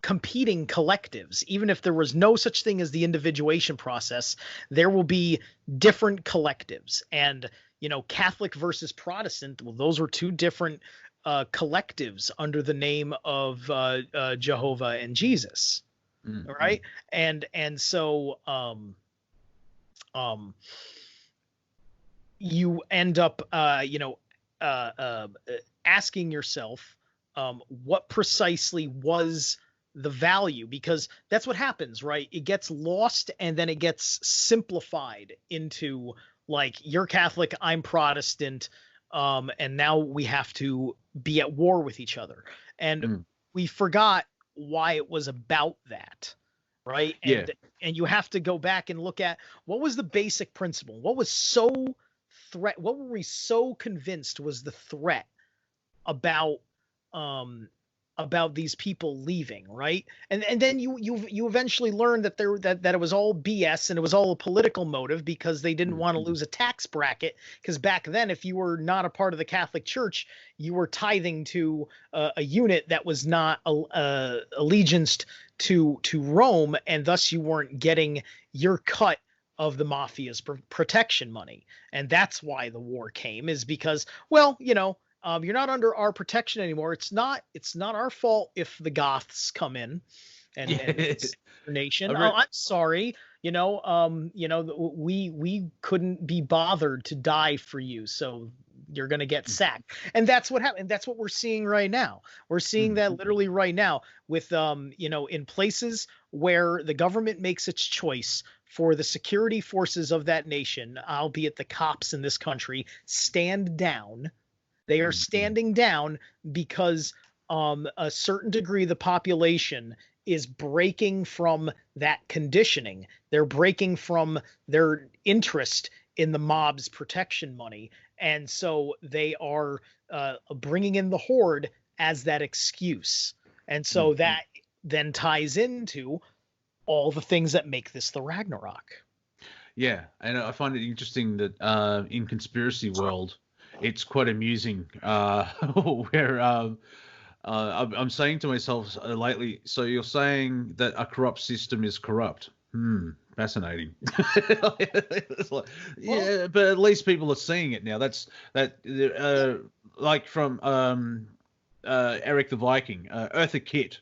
competing collectives. Even if there was no such thing as the individuation process, there will be different collectives. And, you know, Catholic versus Protestant, well, those were two different collectives under the name of Jehovah and Jesus. Mm-hmm. Right. And so you end up, asking yourself, what precisely was the value? Because that's what happens, right? It gets lost and then it gets simplified into like, you're Catholic, I'm Protestant, and now we have to be at war with each other. And we forgot why it was about that, right? And you have to go back and look at what was the basic principle. What were we so convinced was the threat about these people leaving, right? And then you eventually learn that that it was all BS and it was all a political motive because they didn't want to lose a tax bracket, because back then, if you were not a part of the Catholic Church, you were tithing to a unit that was not allegiance to Rome, and thus you weren't getting your cut of the mafia's protection money. And that's why the war came, is because, well, you know, you're not under our protection anymore. It's not our fault if the Goths come in and your nation. I'm sorry. You know, we couldn't be bothered to die for you, so you're going to get sacked. And that's what happened. That's what we're seeing right now. We're seeing that literally right now with, in places where the government makes its choice for the security forces of that nation, albeit the cops in this country, stand down. They are standing down because a certain degree of the population is breaking from that conditioning. They're breaking from their interest in the mob's protection money. And so they are bringing in the horde as that excuse. And so that then ties into all the things that make this the Ragnarok. Yeah, and I find it interesting that in conspiracy world, it's quite amusing where I'm saying to myself lately, so you're saying that a corrupt system is corrupt. Fascinating. It's like, yeah, but at least people are seeing it now. Like from Eric the Viking, Eartha Kitt,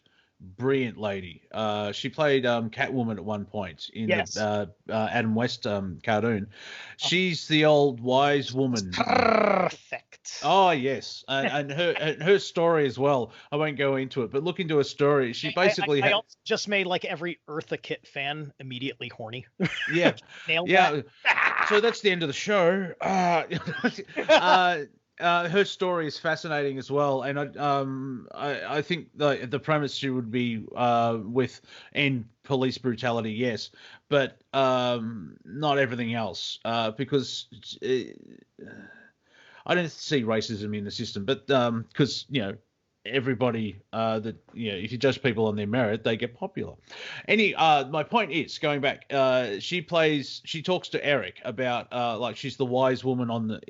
brilliant lady. She played Catwoman at one point in the Adam West cartoon. She's the old wise woman. Perfect. Oh yes, and her story as well. I won't go into it, but look into her story. She basically I also just made like every Eartha Kitt fan immediately horny. Yeah, nailed that. So that's the end of the show. Her story is fascinating as well, and I think the premise she would be with end police brutality, yes, but not everything else, because I don't see racism in the system, but because everybody that if you judge people on their merit, they get popular. My point is, going back, she talks to Eric about like she's the wise woman on the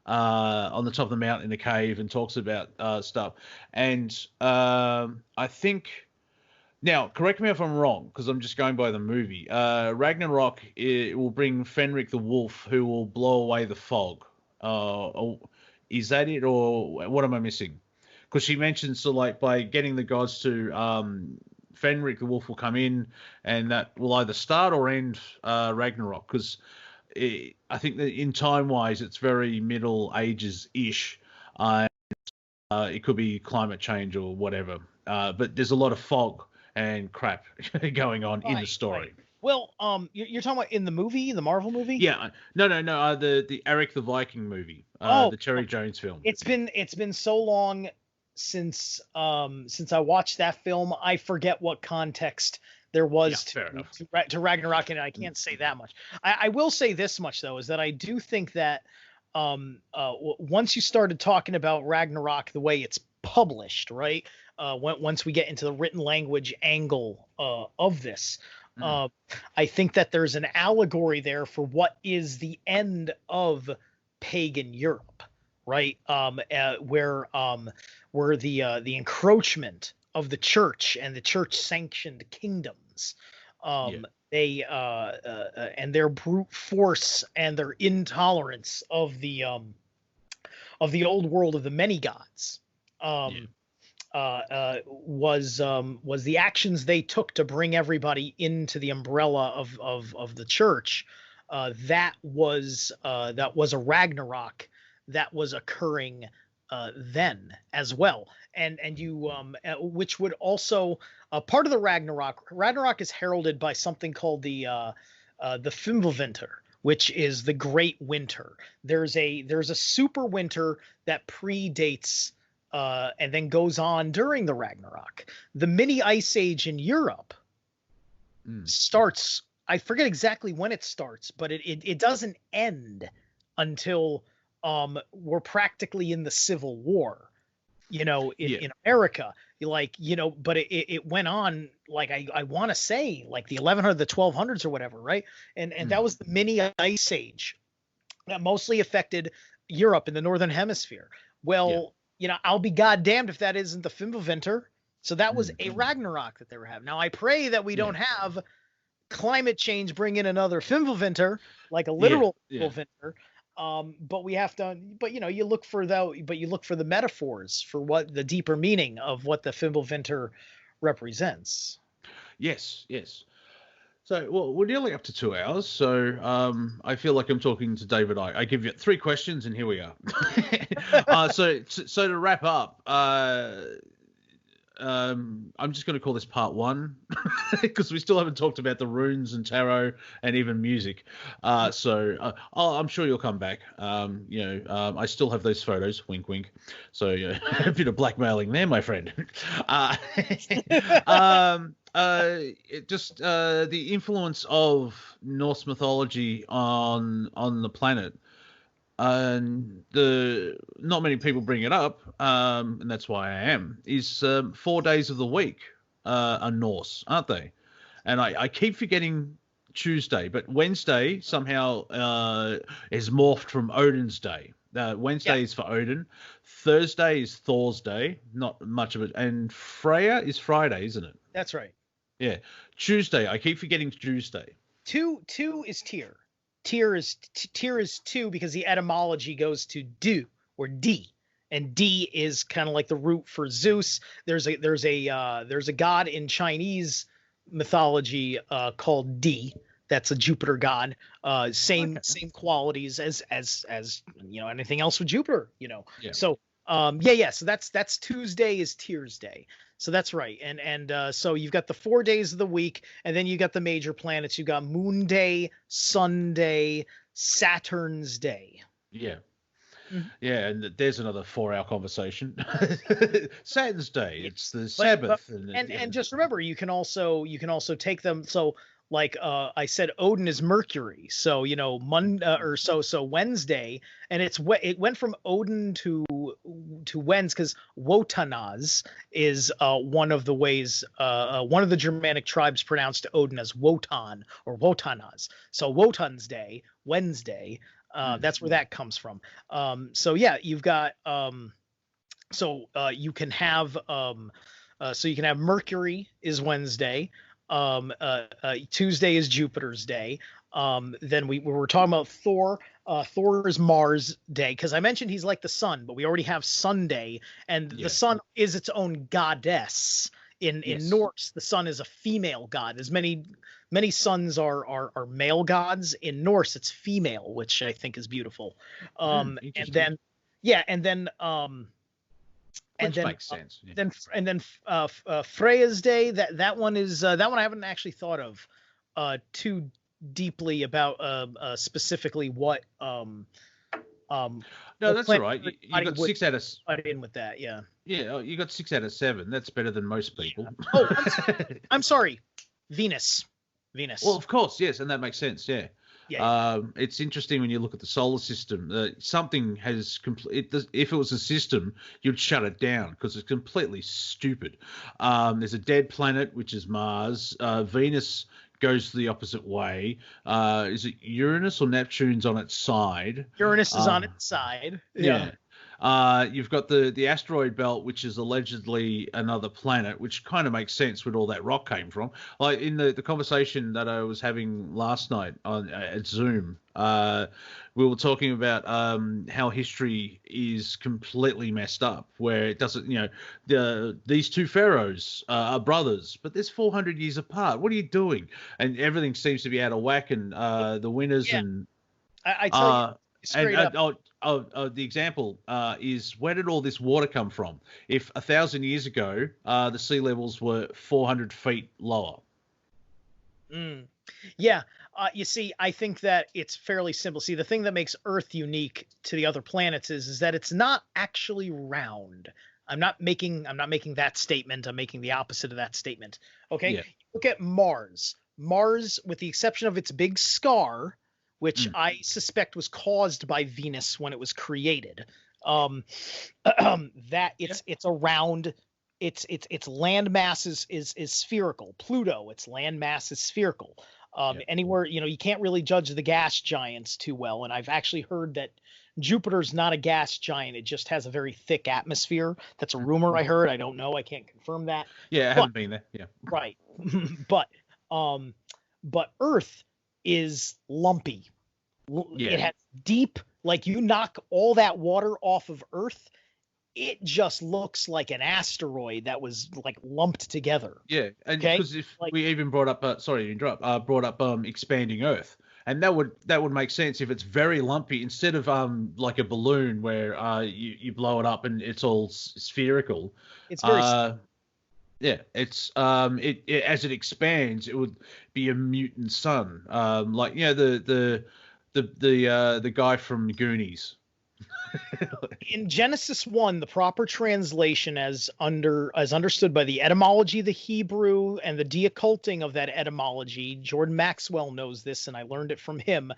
top of the mountain in the cave, and talks about stuff. And I think, now correct me if I'm wrong, because I'm just going by the movie. Ragnarok, it will bring Fenrik the wolf, who will blow away the fog. Is that it, or what am I missing? Because she mentions, so like by getting the gods to Fenrik the wolf will come in, and that will either start or end Ragnarok. Because I think that in time wise, it's very Middle Ages ish. It could be climate change or whatever. But there's a lot of fog and crap going on in the story. Right. Well, you're talking about in the movie, the Marvel movie? Yeah, no, the Eric the Viking movie, the Terry Jones film. It's been so long since I watched that film, I forget what context there was to Ragnarok, and I can't say that much. I will say this much though, is that I do think that once you started talking about Ragnarok the way it's published, right? Once we get into the written language angle of this. I think that there's an allegory there for what is the end of pagan Europe, right? Where the encroachment the church and the church sanctioned kingdoms. They and their brute force and their intolerance of the old world of the many gods was the actions they took to bring everybody into the umbrella of the church. That was a Ragnarok that was occurring then as well, and you which would also part of the Ragnarok is heralded by something called the Fimbulvinter, which is the Great Winter. There's a super winter that predates and then goes on during the Ragnarok. The mini ice age in Europe starts, I forget exactly when it starts, but it doesn't end until we're practically in the Civil War, in America. But it went on, like, I want to say like the 1100, the 1200s or whatever, right? And that was the mini ice age that mostly affected Europe in the Northern Hemisphere. Well, I'll be goddamned if that isn't the Fimbulvinter. So that was a Ragnarok that they were having. Now I pray that we don't have climate change bring in another Fimbulvinter, like a literal Fimbulvinter. But we have to, you look for the metaphors for what the deeper meaning of what the Fimbulvinter represents. Yes. So, well, we're nearly up to 2 hours, so I feel like I'm talking to David. I give you 3 questions, and here we are. So to wrap up, I'm just going to call this part 1 because we still haven't talked about the runes and tarot and even music. So I'm sure you'll come back. I still have those photos. Wink, wink. So a bit of blackmailing there, my friend. The influence of Norse mythology on the planet. And not many people bring it up, and that's why I am, is 4 days of the week are Norse, aren't they? And I keep forgetting Tuesday, but Wednesday somehow is morphed from Odin's day. Wednesday is for Odin. Thursday is Thor's day, not much of it. And Freya is Friday, isn't it? That's right. Yeah. Tuesday, I keep forgetting Tuesday. Two is Tyr. Tyr is 2 because the etymology goes to do or D, and D is kind of like the root for Zeus. There's a god in Chinese mythology called D. That's a Jupiter god. Same qualities as anything else with Jupiter. Yeah. So So that's Tuesday is Tyr's day. So that's right. And so you've got the 4 days of the week, and then you got the major planets. You got Moon Day, Sun Day, Saturn's Day. Yeah. Mm-hmm. Yeah, and there's another 4-hour conversation. Saturn's Day, it's the Sabbath. And just remember, you can also take them. So like I said, Odin is Mercury. So so Wednesday, and it went from Odin to Wednesday because Wotanaz is one of the ways one of the Germanic tribes pronounced Odin as Wotan or Wotanaz. So Wotan's Day, Wednesday. That's where that comes from. You've got you can have Mercury is Wednesday. Tuesday is Jupiter's day. Then we were talking about Thor. Thor is Mars' day because I mentioned he's like the sun, but we already have Sunday, and the sun is its own goddess. In Norse, the sun is a female god. As many suns are male gods. In Norse, it's female, which I think is beautiful. And then makes sense. Yeah. Then Freya's day. That one is that one I haven't actually thought of too deeply about specifically what. No, that's all right. You got 6 out of in with that, yeah. Yeah, you got 6 out of 7. That's better than most people. Oh, I'm sorry. Venus. Well, of course, yes, and that makes sense. Yeah. Yeah. It's interesting when you look at the solar system. Something has if it was a system, you'd shut it down because it's completely stupid. There's a dead planet, which is Mars. Venus goes the opposite way. Is it Uranus or Neptune's on its side? Uranus is on its side. Yeah. You've got the asteroid belt, which is allegedly another planet, which kind of makes sense where all that rock came from. Like in the conversation that I was having last night on at Zoom, we were talking about how history is completely messed up, where it doesn't, these two pharaohs are brothers, but there's 400 years apart. What are you doing? And everything seems to be out of whack, and the winners and I tell you straight up. The example is, where did all this water come from? If 1,000 years ago the sea levels were 400 feet lower. Yeah. You see, I think that it's fairly simple. See, the thing that makes Earth unique to the other planets is that it's not actually round. I'm not making that statement. I'm making the opposite of that statement. Okay. Yeah. Look at Mars. Mars, with the exception of its big scar, which I suspect was caused by Venus when it was created. That it's a round. Its land mass is spherical. Pluto, its land mass is spherical. Anywhere, you can't really judge the gas giants too well. And I've actually heard that Jupiter's not a gas giant. It just has a very thick atmosphere. That's a rumor I heard. I don't know. I can't confirm that. Yeah, I haven't been there. Yeah. Right. But Earth is lumpy. Yeah. It has deep, like you knock all that water off of Earth, it just looks like an asteroid that was like lumped together. Yeah, and because if we even brought up, sorry to interrupt, expanding Earth, and that would make sense if it's very lumpy instead of like a balloon where you blow it up and it's all spherical. It's very. Yeah, it's it as it expands, it would be a mutant sun, like the guy from Goonies. In Genesis 1, the proper translation as understood by the etymology of the Hebrew and the deocculting of that etymology, Jordan Maxwell knows this, and I learned it from him.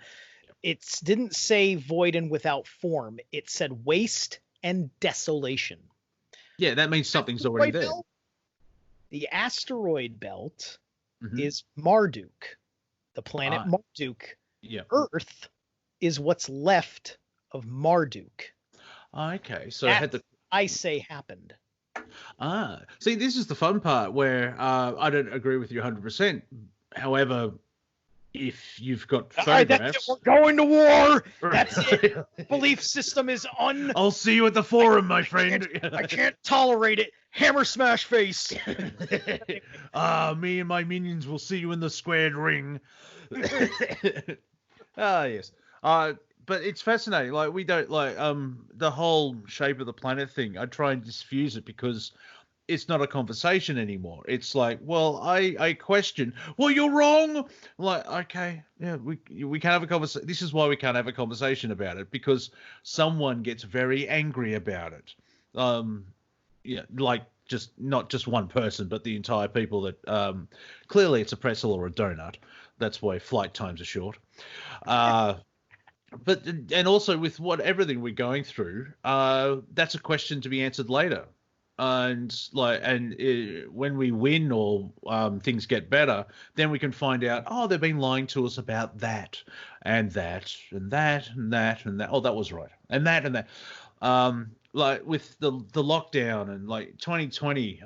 It didn't say void and without form. It said waste and desolation. Yeah, that means something's already there. The asteroid belt is Marduk, the planet Marduk. Yeah. Earth is what's left of Marduk. Okay, so I say happened. See, this is the fun part where I don't agree with you 100%. However, if you've got photographs, that's it. We're going to war. That's it. Belief system is I'll see you at the forum, my friend. I can't tolerate it. Hammer smash face. Me and my minions will see you in the squared ring. Yes. But it's fascinating. Like, we don't the whole shape of the planet thing. I try and diffuse it because it's not a conversation anymore. It's like, well, I question. Well, you're wrong. I'm like, okay, yeah, we can't have a conversation. This is why we can't have a conversation about it, because someone gets very angry about it. Like not just one person, but the entire people that clearly it's a pretzel or a donut. That's why flight times are short. But and also with everything we're going through, that's a question to be answered later. And when we win or things get better, then we can find out, they've been lying to us about that and that and that and that and that. Oh, that was right. And that and that. Like with the lockdown and like 2020,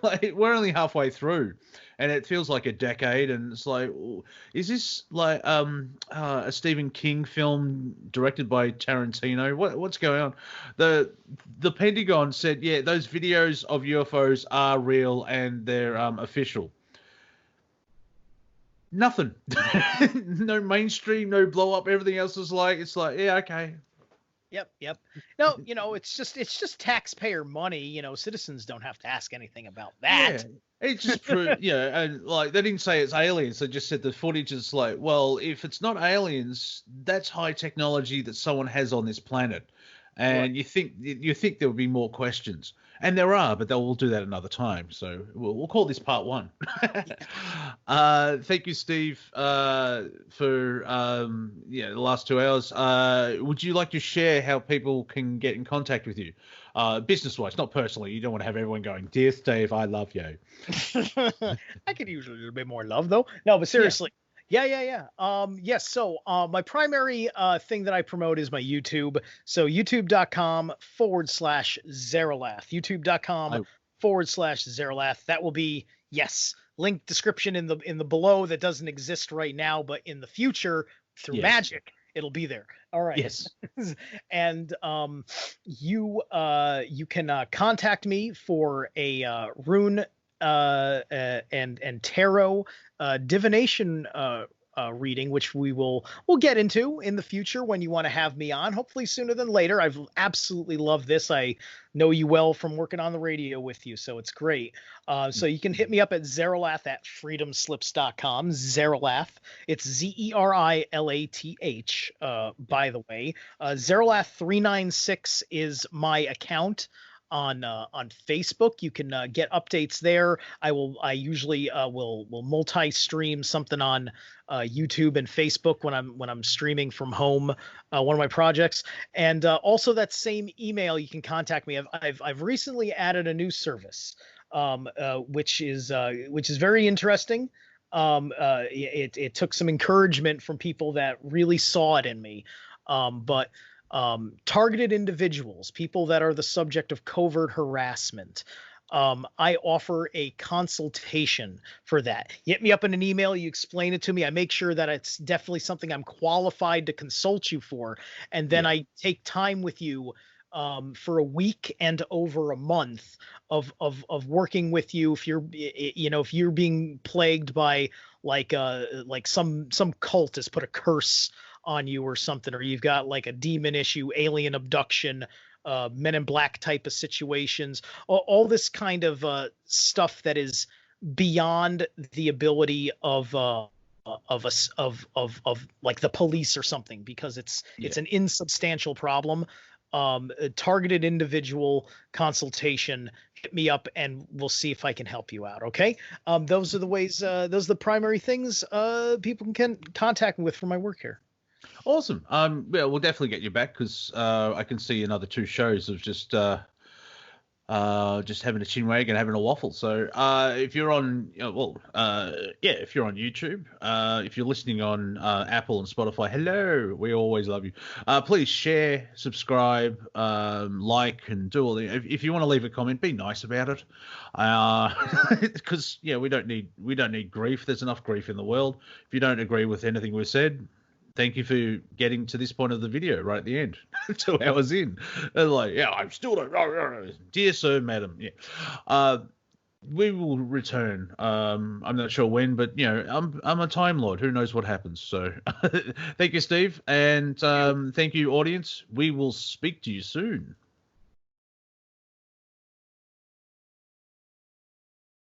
like we're only halfway through, and it feels like a decade. And it's like, is this like a Stephen King film directed by Tarantino? What's going on? The Pentagon said, yeah, those videos of UFOs are real and they're official. Nothing. No mainstream, no blow up. Everything else is like, it's like, yeah, okay. Yep. No, it's just taxpayer money. Citizens don't have to ask anything about that. Yeah, it just proved, and like they didn't say it's aliens. They just said the footage is like, well, if it's not aliens, that's high technology that someone has on this planet, and right. you think there would be more questions, and there are, but we'll do that another time. So we'll call this part 1. Thank you, Steve, for the last 2 hours. Would you like to share how people can get in contact with you, business-wise, not personally? You don't want to have everyone going, "Dear Steve, I love you." I could use a little bit more love, though. No, but seriously. Yeah. Yes. So, my primary thing that I promote is my YouTube. So, youtube.com/Zerilath. I youtube.com/Zerilath. That will be, yes, link description in the below that doesn't exist right now, but in the future through yes, magic it'll be there. All right. yes, And you can contact me for a rune and tarot divination reading, which we'll get into in the future when you want to have me on, hopefully sooner than later. I've absolutely loved this. I know you well from working on the radio with you, so it's great. So you can hit me up at Zerilath at freedomslips.com. Zerilath, it's Zerilath, by the way. Zerilath396 is my account on Facebook. You can get updates there. I usually will multi-stream something on YouTube and Facebook when I'm streaming from home, one of my projects. And also that same email, you can contact me. I've recently added a new service, which is very interesting. It took some encouragement from people that really saw it in me, but targeted individuals, people that are the subject of covert harassment. I offer a consultation for that. You hit me up in an email, you explain it to me. I make sure that it's definitely something I'm qualified to consult you for. And then I take time with you for a week and over a month of working with you. If you're being plagued by like some cult has put a curse on you or something, or you've got like a demon issue, alien abduction, Men in Black type of situations, all this kind of stuff that is beyond the ability of like the police or something, because it's an insubstantial problem. A targeted individual consultation, hit me up and we'll see if I can help you out. Okay. Those are the ways, those are the primary things people can contact me with for my work here. awesome. Yeah, we'll definitely get you back because I can see another 2 shows of just having a chinwag and having a waffle. So if you're on, if you're on YouTube, if you're listening on Apple and Spotify, hello, we always love you. Please share, subscribe, like, and do all the. If you want to leave a comment, be nice about it, because we don't need grief. There's enough grief in the world. If you don't agree with anything we've said, thank you for getting to this point of the video right at the end, 2 hours in. And like, I'm still dear sir, madam. Yeah. We will return. I'm not sure when, but I'm a Time Lord. Who knows what happens? So thank you, Steve. And thank you, audience. We will speak to you soon.